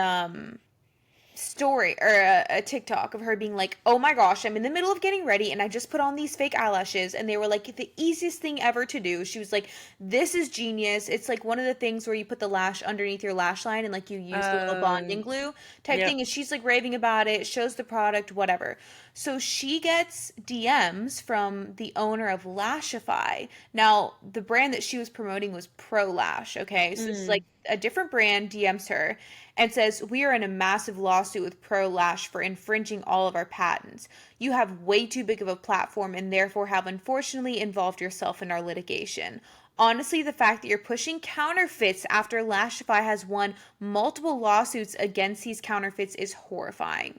story or a TikTok of her being like, "Oh my gosh, I'm in the middle of getting ready and I just put on these fake eyelashes and they were like the easiest thing ever to do." She was like, "This is genius. It's like one of the things where you put the lash underneath your lash line and like you use the little bonding glue type Yep. thing." And she's like raving about it, shows the product, whatever. So she gets DMs from the owner of Lashify. Now, the brand that she was promoting was Pro Lash, okay? So this is like Mm. a different brand DMs her and says, "We are in a massive lawsuit with Pro Lash for infringing all of our patents. You have way too big of a platform and therefore have unfortunately involved yourself in our litigation. Honestly, the fact that you're pushing counterfeits after Lashify has won multiple lawsuits against these counterfeits is horrifying."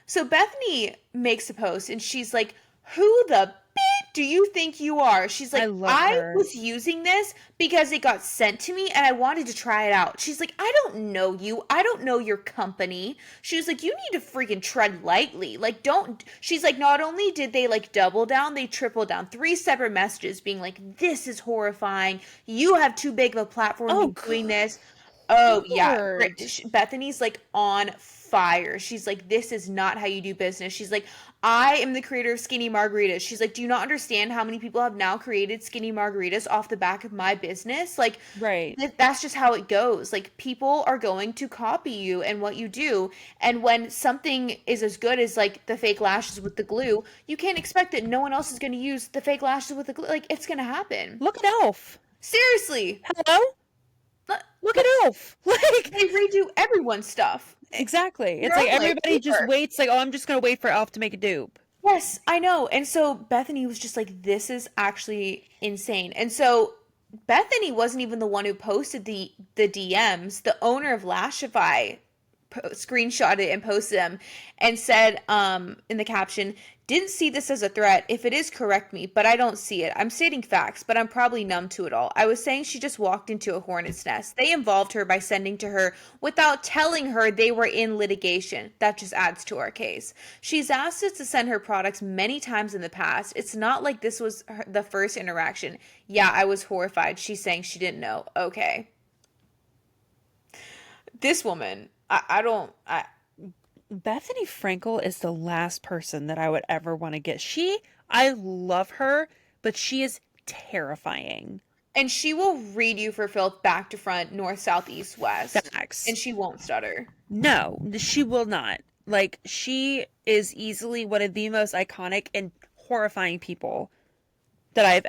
So Bethany makes a post and she's like, "Who the beep do you think you are?" She's I like, love "I her. was using this because it got sent to me and I wanted to try it out." She's like, "I don't know you. I don't know your company." She was like, "You need to freaking tread lightly. Like, don't." She's like, "Not only did they like double down, they tripled down. Three separate messages being like, 'This is horrifying. You have too big of a platform to Oh, be doing this.'" Oh yeah, Lord. Bethany's like on fire. She's like, "This is not how you do business." She's like, "I am the creator of Skinny Margaritas." She's like, "Do you not understand how many people have now created Skinny Margaritas off the back of my business? Like, Right. that's just how it goes. Like, people are going to copy you and what you do. And when something is as good as like the fake lashes with the glue, you can't expect that no one else is going to use the fake lashes with the glue. Like, it's going to happen." Look at Elf. Seriously. Hello? Look at Elf. Like, They redo everyone's stuff. exactly. It's You're like like, everybody just paper. waits, like, oh, I'm just gonna wait for Elf to make a dupe. Yes, I know. And so Bethany was just like, this is actually insane. And so Bethany wasn't even the one who posted the DMs. The owner of Lashify screenshotted it and posted them and said in the caption, didn't see this as a threat. If it is, correct me, but I don't see it. I'm stating facts, but I'm probably numb to it all. I was saying she just walked into a hornet's nest. They involved her by sending to her without telling her they were in litigation. That just adds to our case. She's asked us to send her products many times in the past. It's not like this was the first interaction. Yeah, I was horrified. She's saying she didn't know. Okay. This woman, I don't, Bethany Frankel is the last person that I would ever want to get. I love her, but she is terrifying. and she will read you for filth back to front, north, south, east, west. Facts. And she won't stutter. No, she will not. Like, she is easily one of the most iconic and horrifying people that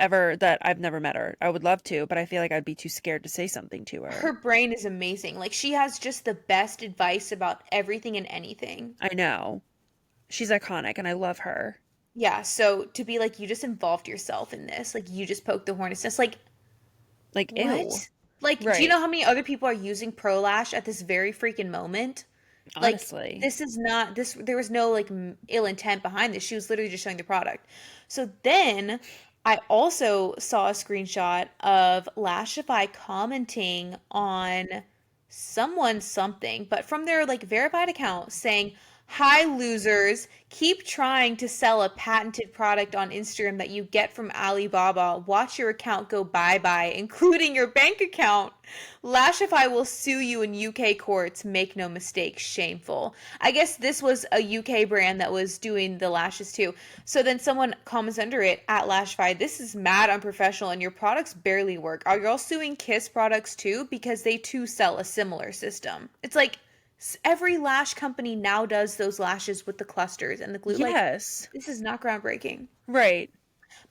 I've never met her. I would love to, but I feel like I'd be too scared to say something to her. Her brain is amazing. Like, she has just the best advice about everything and anything. I know. She's iconic and I love her. Yeah, so to be like, you just involved yourself in this. Like, you just poked the hornet's nest. Like, Ew. what? Like, do you know how many other people are using Pro Lash at this very freaking moment? Honestly. Like, this is not, there was no, like, ill intent behind this. She was literally just showing the product. So then I also saw a screenshot of Lashify commenting on someone's something, but from their like verified account saying, "Hi losers, keep trying to sell a patented product on Instagram that you get from Alibaba. Watch your account go bye-bye, including your bank account. Lashify will sue you in UK courts. Make no mistake, shameful." I guess this was a UK brand that was doing the lashes too. So then someone comments under it at Lashify, "This is mad unprofessional and your products barely work. Are y'all suing Kiss products too? Because they too sell a similar system." It's like, every lash company now does those lashes with the clusters and the glue. Yes. Like, this is not groundbreaking. Right.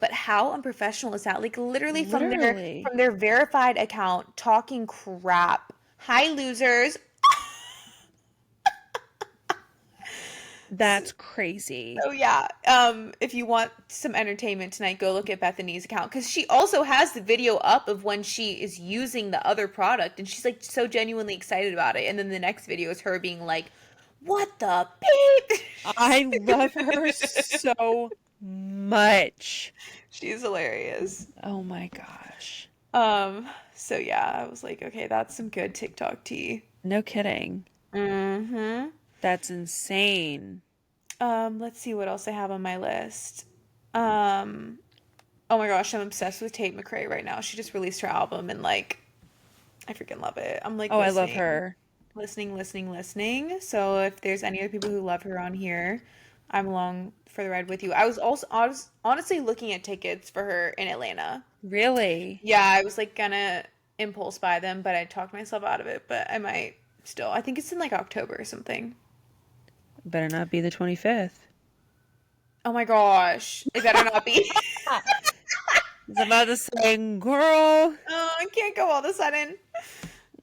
But how unprofessional is that? Like, literally from Literally. their verified account talking crap. "Hi losers." That's crazy. So yeah, if you want some entertainment tonight, go look at Bethany's account because she also has the video up of when she is using the other product and she's like so genuinely excited about it. And then the next video is her being like, "What the beep?" I love her so much. She's hilarious. Oh my gosh. So yeah, I was like, okay, that's some good TikTok tea. No kidding. Mm-hmm. That's insane. Let's see what else I have on my list. Oh my gosh, I'm obsessed with Tate McRae right now. She just released her album and like, I freaking love it. I'm like, Oh, I love her. listening. So if there's any other people who love her on here, I'm along for the ride with you. I was honestly looking at tickets for her in Atlanta. Really? Yeah, I was like gonna impulse buy them, but I talked myself out of it. But I might still. I think it's in like October or something. Better not be the 25th. Oh my gosh, it better not be. It's about to say, girl. Oh, I can't go all of a sudden.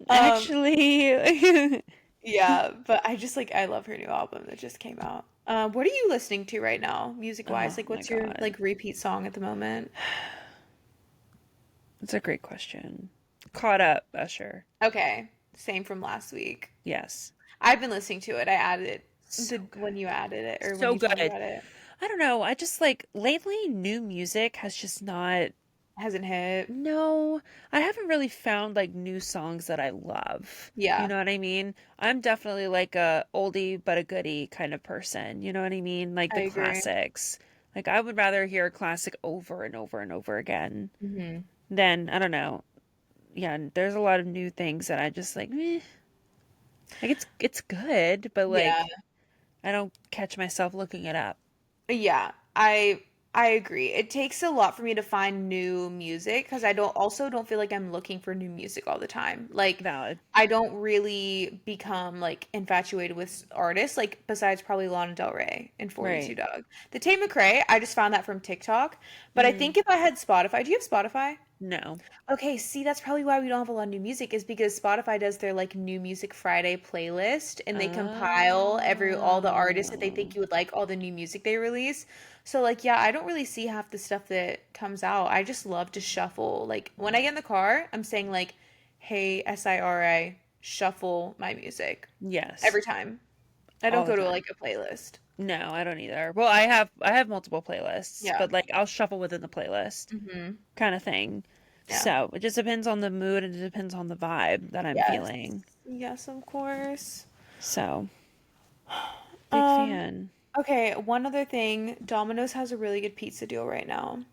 Actually. Yeah, but I just like I love her new album that just came out. What are you listening to right now, music wise? Oh Like, what's my your God. like repeat song at the moment? That's a great question. Caught Up, Usher. Okay, same from last week. Yes. I've been listening to it. I added it So when you added it or So when you told me good. about it. I don't know. I just like lately new music has just not. Hasn't hit. No, I haven't really found like new songs that I love. Yeah. You know what I mean? I'm definitely like a oldie but a goodie kind of person. You know what I mean? Like I the agree. classics. Like I would rather hear a classic over and over and over again Hmm. than I don't know. Yeah, there's a lot of new things that I just like. Like it's good, but like Yeah. I don't catch myself looking it up. Yeah. I I agree. It takes a lot for me to find new music because I don't feel like I'm looking for new music all the time. Like Valid. I don't really become like infatuated with artists, like besides probably Lana Del Rey and 42 Right. Dog. The Tate McRae, I just found that from TikTok. But I Mm, think if I had Spotify, do you have Spotify? no. Okay, see, that's probably why we don't have a lot of new music is because Spotify does their like new music Friday playlist and they compile every all the artists that they think Oh. you would like, all the new music they release. So like, yeah, I don't really see half the stuff that comes out. I just love to shuffle. Like when I get in the car, I'm saying like, "Hey, Siri, shuffle my music." Yes. Every time. I don't All the go to time. like a playlist. No, I don't either. Well, I have multiple playlists, Yeah. but like I'll shuffle within the playlist Mhm. kind of thing. Yeah. So, it just depends on the mood and it depends on the vibe that I'm Yes. feeling. Yes, of course. So, big Um, fan. okay, one other thing. Domino's has a really good pizza deal right now.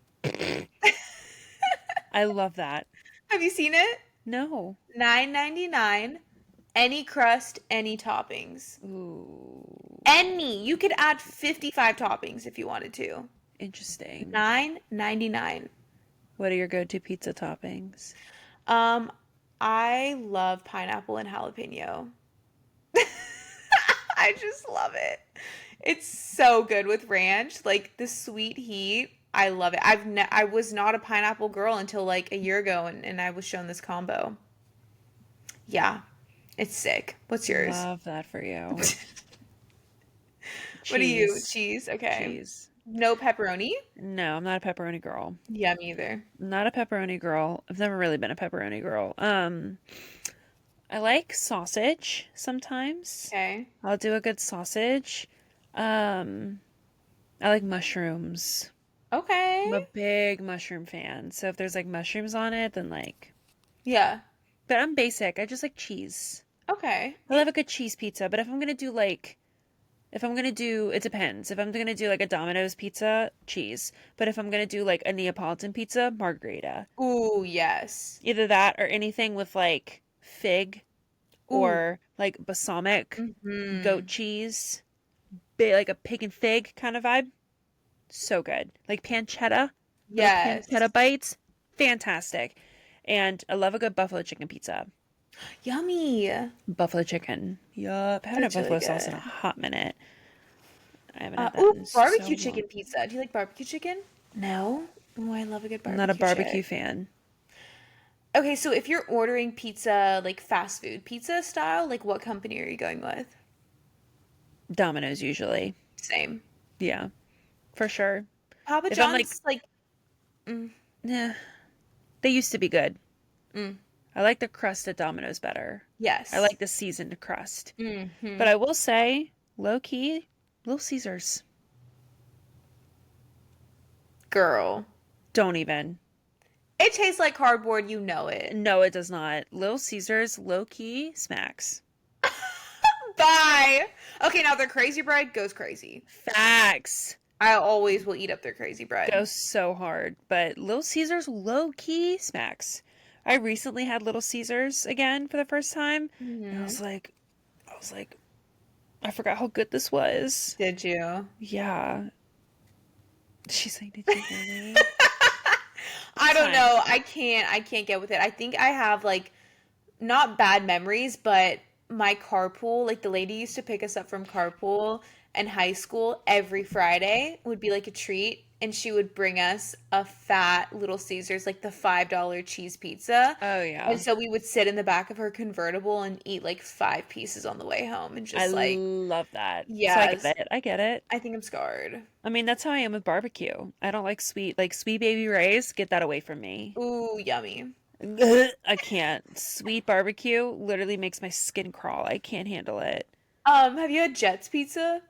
I love that. Have you seen it? No. 9.99, any crust, any toppings. Ooh, Any. You could add 55 toppings if you wanted to. interesting. 9.99. What are your go-to pizza toppings? Um, I love pineapple and jalapeno. I just love it. It's so good with ranch, like the sweet heat. I love it. I was not a pineapple girl until like a year ago, and I was shown this combo. Yeah, it's sick. What's yours? Love that for you. What are you? Cheese. Cheese? Okay. Cheese. No pepperoni? No, I'm not a pepperoni girl. Yeah, me either. Not a pepperoni girl. I've never really been a pepperoni girl. I like sausage sometimes. Okay. I'll do a good sausage. Um, I like mushrooms. I'm a Okay. big mushroom fan. So if there's like mushrooms on it, then like, Yeah. but I'm basic. I just like cheese. Okay. I love a good cheese pizza, but if I'm gonna do like, if I'm gonna do, it depends. If I'm gonna do like a Domino's pizza, cheese. But if I'm gonna do like a Neapolitan pizza, margherita. Ooh, yes. Either that or anything with like fig Ooh. or like balsamic goat Mm-hmm. cheese, like a pig and fig kind of vibe. So good. Like pancetta, little Yes. pancetta bites, fantastic. And I love a good buffalo chicken pizza. Yummy. Buffalo chicken. Yup. Haven't had That's really buffalo sauce in a good. hot minute. I haven't had that Ooh, in so barbecue long. chicken pizza. Do you like barbecue chicken? No? Oh, I love a good I'm not a barbecue barbecue chick. fan. Okay, so if you're ordering pizza, like fast food pizza style, like what company are you going with? Domino's usually. Same. Yeah, for sure. Papa If I'm like, John's, like, mm, nah, they used to be good. mm, I like the crust at Domino's better. I yes. like the seasoned crust. Hmm. But I will say, low key, Little Caesars. Girl. Don't even. It tastes like cardboard, you know it. No, it does not. Little Caesars, low key, smacks. Bye. Okay, now their crazy bread goes crazy. Facts. I always will eat up their crazy bread. Goes so hard. But Little Caesars, low key, smacks. I recently had Little Caesars again for the first time, and Hmm. I was like, I forgot how good this was. Did you? Yeah. She's like, did you really? I It's don't fine. know. I can't get with it. I think I have like not bad memories, but my carpool, like the lady used to pick us up from carpool in high school every Friday would be like a treat, and she would bring us a fat Little Caesars, like the $5 cheese pizza. Oh And yeah. so we would sit in the back of her convertible and eat like five pieces on the way home and I just like, love that. So I get yes, it. I get it. I think I'm scarred. I mean, that's how I am with barbecue. I don't like sweet baby rays. Get that away from me. Ooh, yummy. I can't. Sweet barbecue literally makes my skin crawl. I can't handle it. Have you had Jets pizza?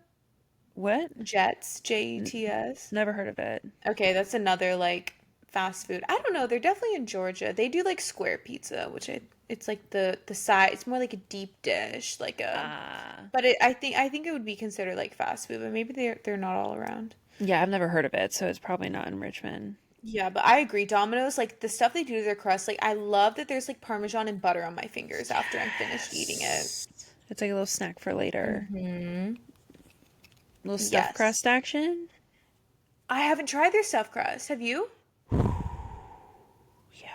What? Jets, N- Jets. Never heard of it. Okay, that's another like fast food. I don't know. They're definitely in Georgia. They do like square pizza, which it's like the side. It's more like a deep dish, like a. Ah. But I think it would be considered like fast food, but maybe they're not all around. Yeah, I've never heard of it, so it's probably not in Richmond. Yeah, but I agree. Domino's, like the stuff they do to their crust, like I love that there's like Parmesan and butter on my fingers after I'm finished eating it. Yes. It's like a little snack for later. Hmm. Little stuffed Yes. crust action. I haven't tried their stuffed crust. Have you? Yeah.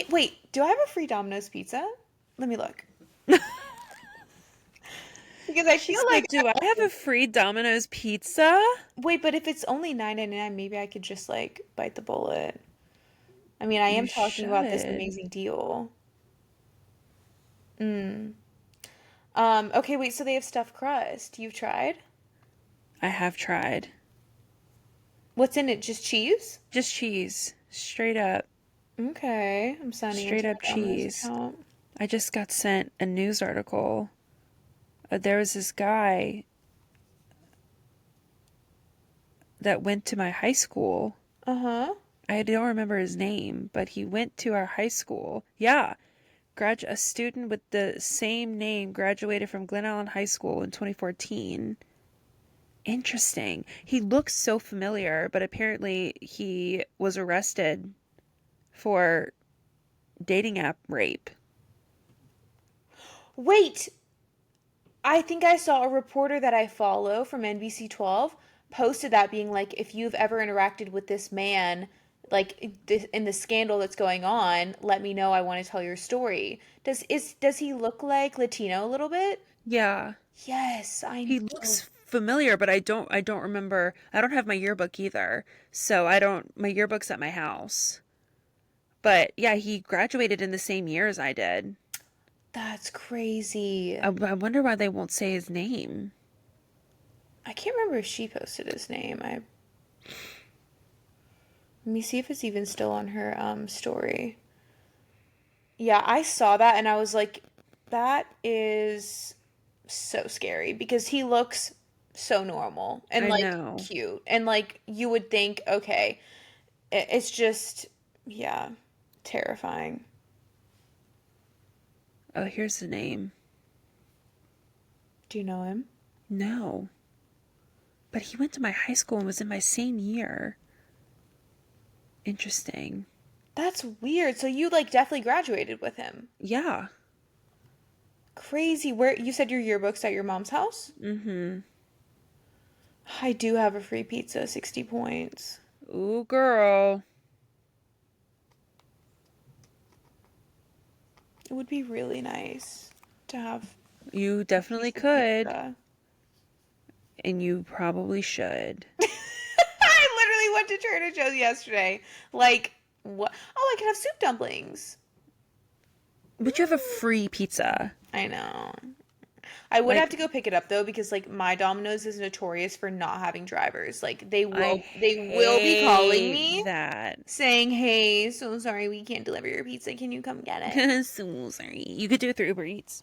Wait, do I have a free Domino's pizza? Let me look. Because I She feel like said, "Do I have a free Domino's pizza?" wait, but if it's only $9.99, maybe I could just like bite the bullet. I mean, I You am talking about this should. amazing deal. Mm. Okay, wait, so they have stuffed crust. You've tried? I have tried. What's in it? Just cheese? Just cheese. Straight up. Okay, I'm signing Straight into up my Domino's cheese. account. I just got sent a news article. There was this guy that went to my high school. Uh-huh. I don't remember his name, but he went to our high school. Yeah. A student with the same name graduated from Glen Allen High School in 2014. Interesting. He looks so familiar, but apparently he was arrested for dating app rape. Wait, I think I saw a reporter that I follow from NBC 12 posted that being like, if you've ever interacted with this man, like in the scandal that's going on, let me know. I want to tell your story. Does he look like Latino a little bit? Yeah. Yes, I He know. looks familiar, but I don't remember. I don't have my yearbook either. So I don't my yearbook's at my house. But yeah, he graduated in the same year as I did. That's crazy. I wonder why they won't say his name. I can't remember if she posted his name. Let me see if it's even still on her story. Yeah, I saw that and I was like, that is so scary because he looks so normal and I like know. cute. And like you would think, okay, it's just, yeah, terrifying. Oh, here's the name. Do you know him? No. But he went to my high school and was in my same year. Interesting. That's weird. So you like definitely graduated with him. Yeah. Crazy. Where you said your yearbook's at your mom's house? Mm-hmm. I do have a free pizza, 60 points. Ooh, girl. It would be really nice to have You a definitely piece of could. pizza. And you probably should. I literally went to Trader Joe's yesterday. Like, what? Oh, I can have soup dumplings. But you have a free pizza. I know. I would have Like, to go pick it up though because like my Domino's is notorious for not having drivers. Like I they will be calling hate me that. saying, "Hey, so sorry we can't deliver your pizza. Can you come get it?" So sorry. You could do it through Uber Eats,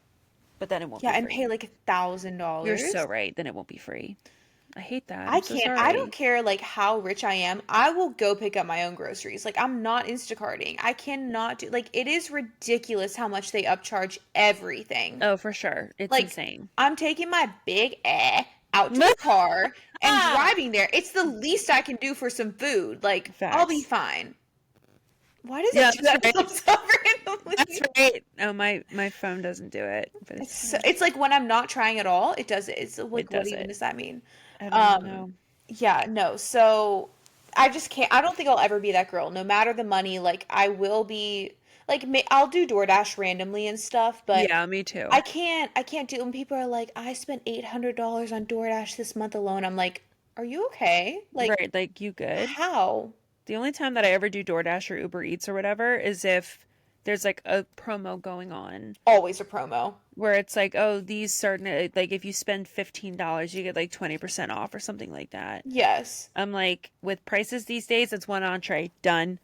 but then it won't Yeah, be and free. pay like $1,000. You're so right. Then it won't be free. I hate that. I I'm so can't. I don't sorry. care like how rich I am. I will go pick up my own groceries. Like I'm not Instacarting. I cannot do like it is ridiculous how much they upcharge everything. Oh, for sure. It's Like insane. I'm taking my big out to the car and driving there. It's the least I can do for some food. Like I'll be Facts. fine. Why does Yeah, it do that's that right. thumbs up randomly? That's right. Oh, my phone doesn't do it, but it's fine. It's like when I'm not trying at all, it does it. It's It like what does even it. does that mean? I don't even Um know. yeah, no. So I just can't. I don't think I'll ever be that girl. No matter the money, like I will be like I'll do DoorDash randomly and stuff, but Yeah, me too. I can't do when people are like, I spent $800 on DoorDash this month alone. I'm like, are you okay? Like, Right, like you good? how? The only time that I ever do DoorDash or Uber Eats or whatever is if there's like a promo going on Always a promo. where it's like, oh, these certain like if you spend $15, you get like 20% off or something like that. Yes. I'm like, with prices these days, it's one entree, done,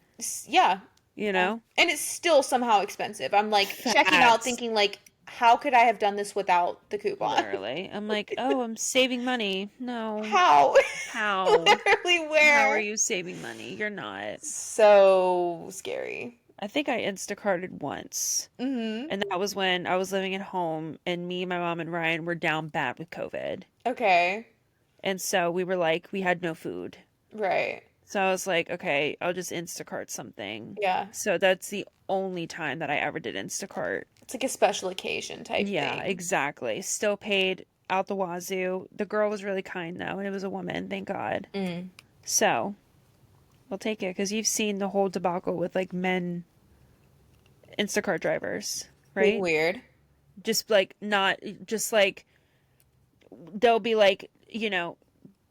Yeah. you Yeah. know? And it's still somehow expensive. I'm like checking out Facts. thinking like, how could I have done this without the coupon? Literally. I'm like, oh, I'm saving money. No. How? How? Literally How are where? you saving money? You're not. So scary. I think I Instacarted once. Mm-hmm. And that was when I was living at home and me, my mom, and Ryan were down bad with COVID. Okay. And so we were like, we had no food. Right. So I was like, okay, I'll just Instacart something. Yeah. So that's the only time that I ever did Instacart. It's like a special occasion type Yeah, thing. exactly. Still paid out the wazoo. The girl was really kind though, and it was a woman, thank God. Mm. So I'll take it because you've seen the whole debacle with like men Instacart drivers, Being right? weird. Just like not just like they'll be like,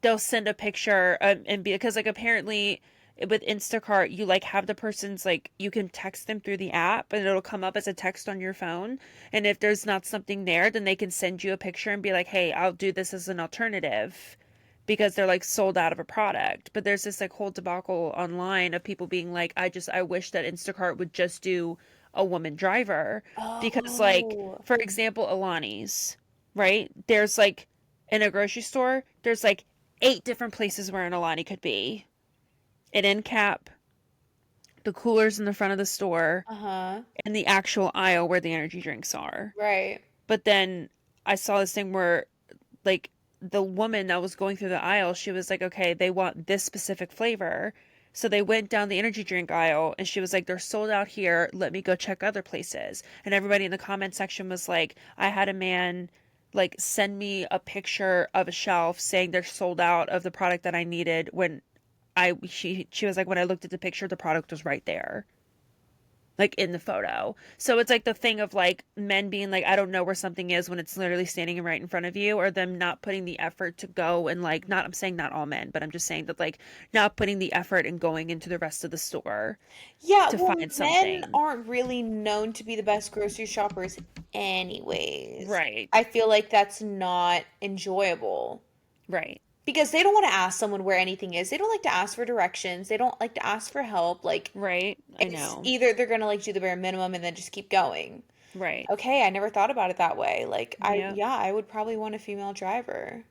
they'll send a picture and be because like apparently with Instacart you like have the person's like you can text them through the app and it'll come up as a text on your phone, and if there's not something there then they can send you a picture and be like, hey, I'll do this as an alternative because they're like sold out of a product. But there's this like whole debacle online of people being like, I wish that Instacart would just do a woman driver because like Oh. for example Alani's, right? There's like in a grocery store, there's like 8 different places where an Alani could be. An end cap, the coolers in the front of the store, Uh-huh. and the actual aisle where the energy drinks are. Right. But then I saw this thing where like the woman that was going through the aisle, she was like, okay, they want this specific flavor. So they went down the energy drink aisle and she was like, they're sold out here. Let me go check other places. And everybody in the comment section was like, I had a man like send me a picture of a shelf saying they're sold out of the product that I needed when she was like, when I looked at the picture, the product was right there, like in the photo. So it's like the thing of like men being like, I don't know where something is when it's literally standing right in front of you, or them not putting the effort to go and like, not, I'm saying not all men, but I'm just saying that like not putting the effort and going into the rest of the store Yeah, to well, find men something. aren't really known to be the best grocery shoppers anyways. Right. I feel like that's not enjoyable Right. because they don't want to ask someone where anything is. They don't like to ask for directions. They don't like to ask for help. Like, Right. I it's know. either they're gonna like do the bare minimum and then just keep going. Right. Okay, I never thought about it that way. Like, Yeah. yeah, I would probably want a female driver.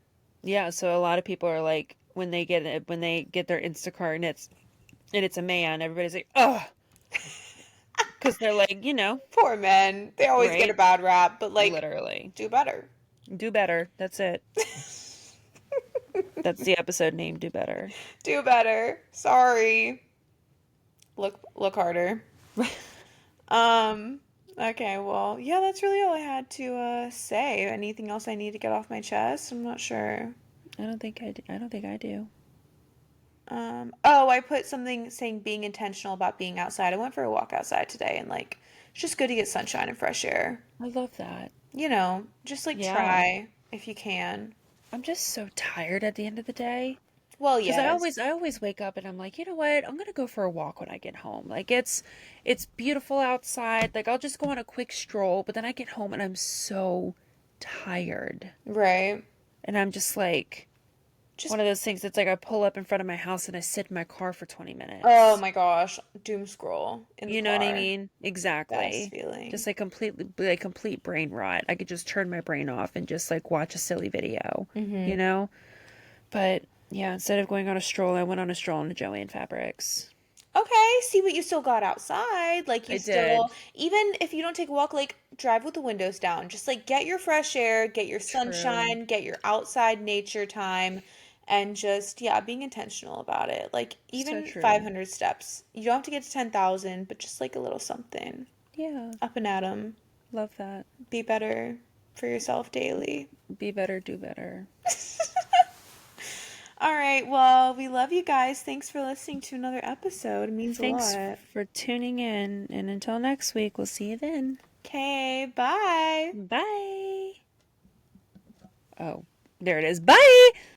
Yeah. So a lot of people are like, when they get it, when they get their Instacart and it's a man, everybody's like, oh, because they're like, Poor men. They always get a right? bad rap, but like, Literally. do better. Do better. That's it. That's the episode name, Do Better. Do better. Sorry. Look harder. Um, okay, well, yeah, that's really all I had to say. Anything else I need to get off my chest? I'm not sure. I don't think I do. Oh, I put something saying being intentional about being outside. I went for a walk outside today and like it's just good to get sunshine and fresh air. I love that. Just like Yeah. try if you can. I'm just so tired at the end of the day. Well, Because yes. I always wake up and I'm like, you know what? I'm gonna go for a walk when I get home. Like it's beautiful outside. Like I'll just go on a quick stroll, but then I get home and I'm so tired. Right. And I'm just like Just one of those things that's like I pull up in front of my house and I sit in my car for 20 oh minutes. my gosh, doom scroll in the You know what I car. mean? Best Exactly. feeling. Just like completely, like complete brain rot. I could just turn my brain off and just like watch a silly video, you Mm-hmm. know? But yeah, instead of going on a stroll, I went on a stroll into Joanne Fabrics. Okay, see what you still got outside. Like you I still, did. even if you don't take a walk, like drive with the windows down. Just like get your fresh air, get your True. sunshine, get your outside nature time, and just, yeah, being intentional about it. Like So even true. 500 steps. You don't have to get to 10,000, but just like a little something. Yeah, Up and at 'em. love that. Be better for yourself daily. Be better, do better. All right, well, we love you guys. Thanks for listening to another episode. It means a Thanks lot. for tuning in, and until next week, we'll see you then. Okay, bye. Bye. Oh, there it is. Bye.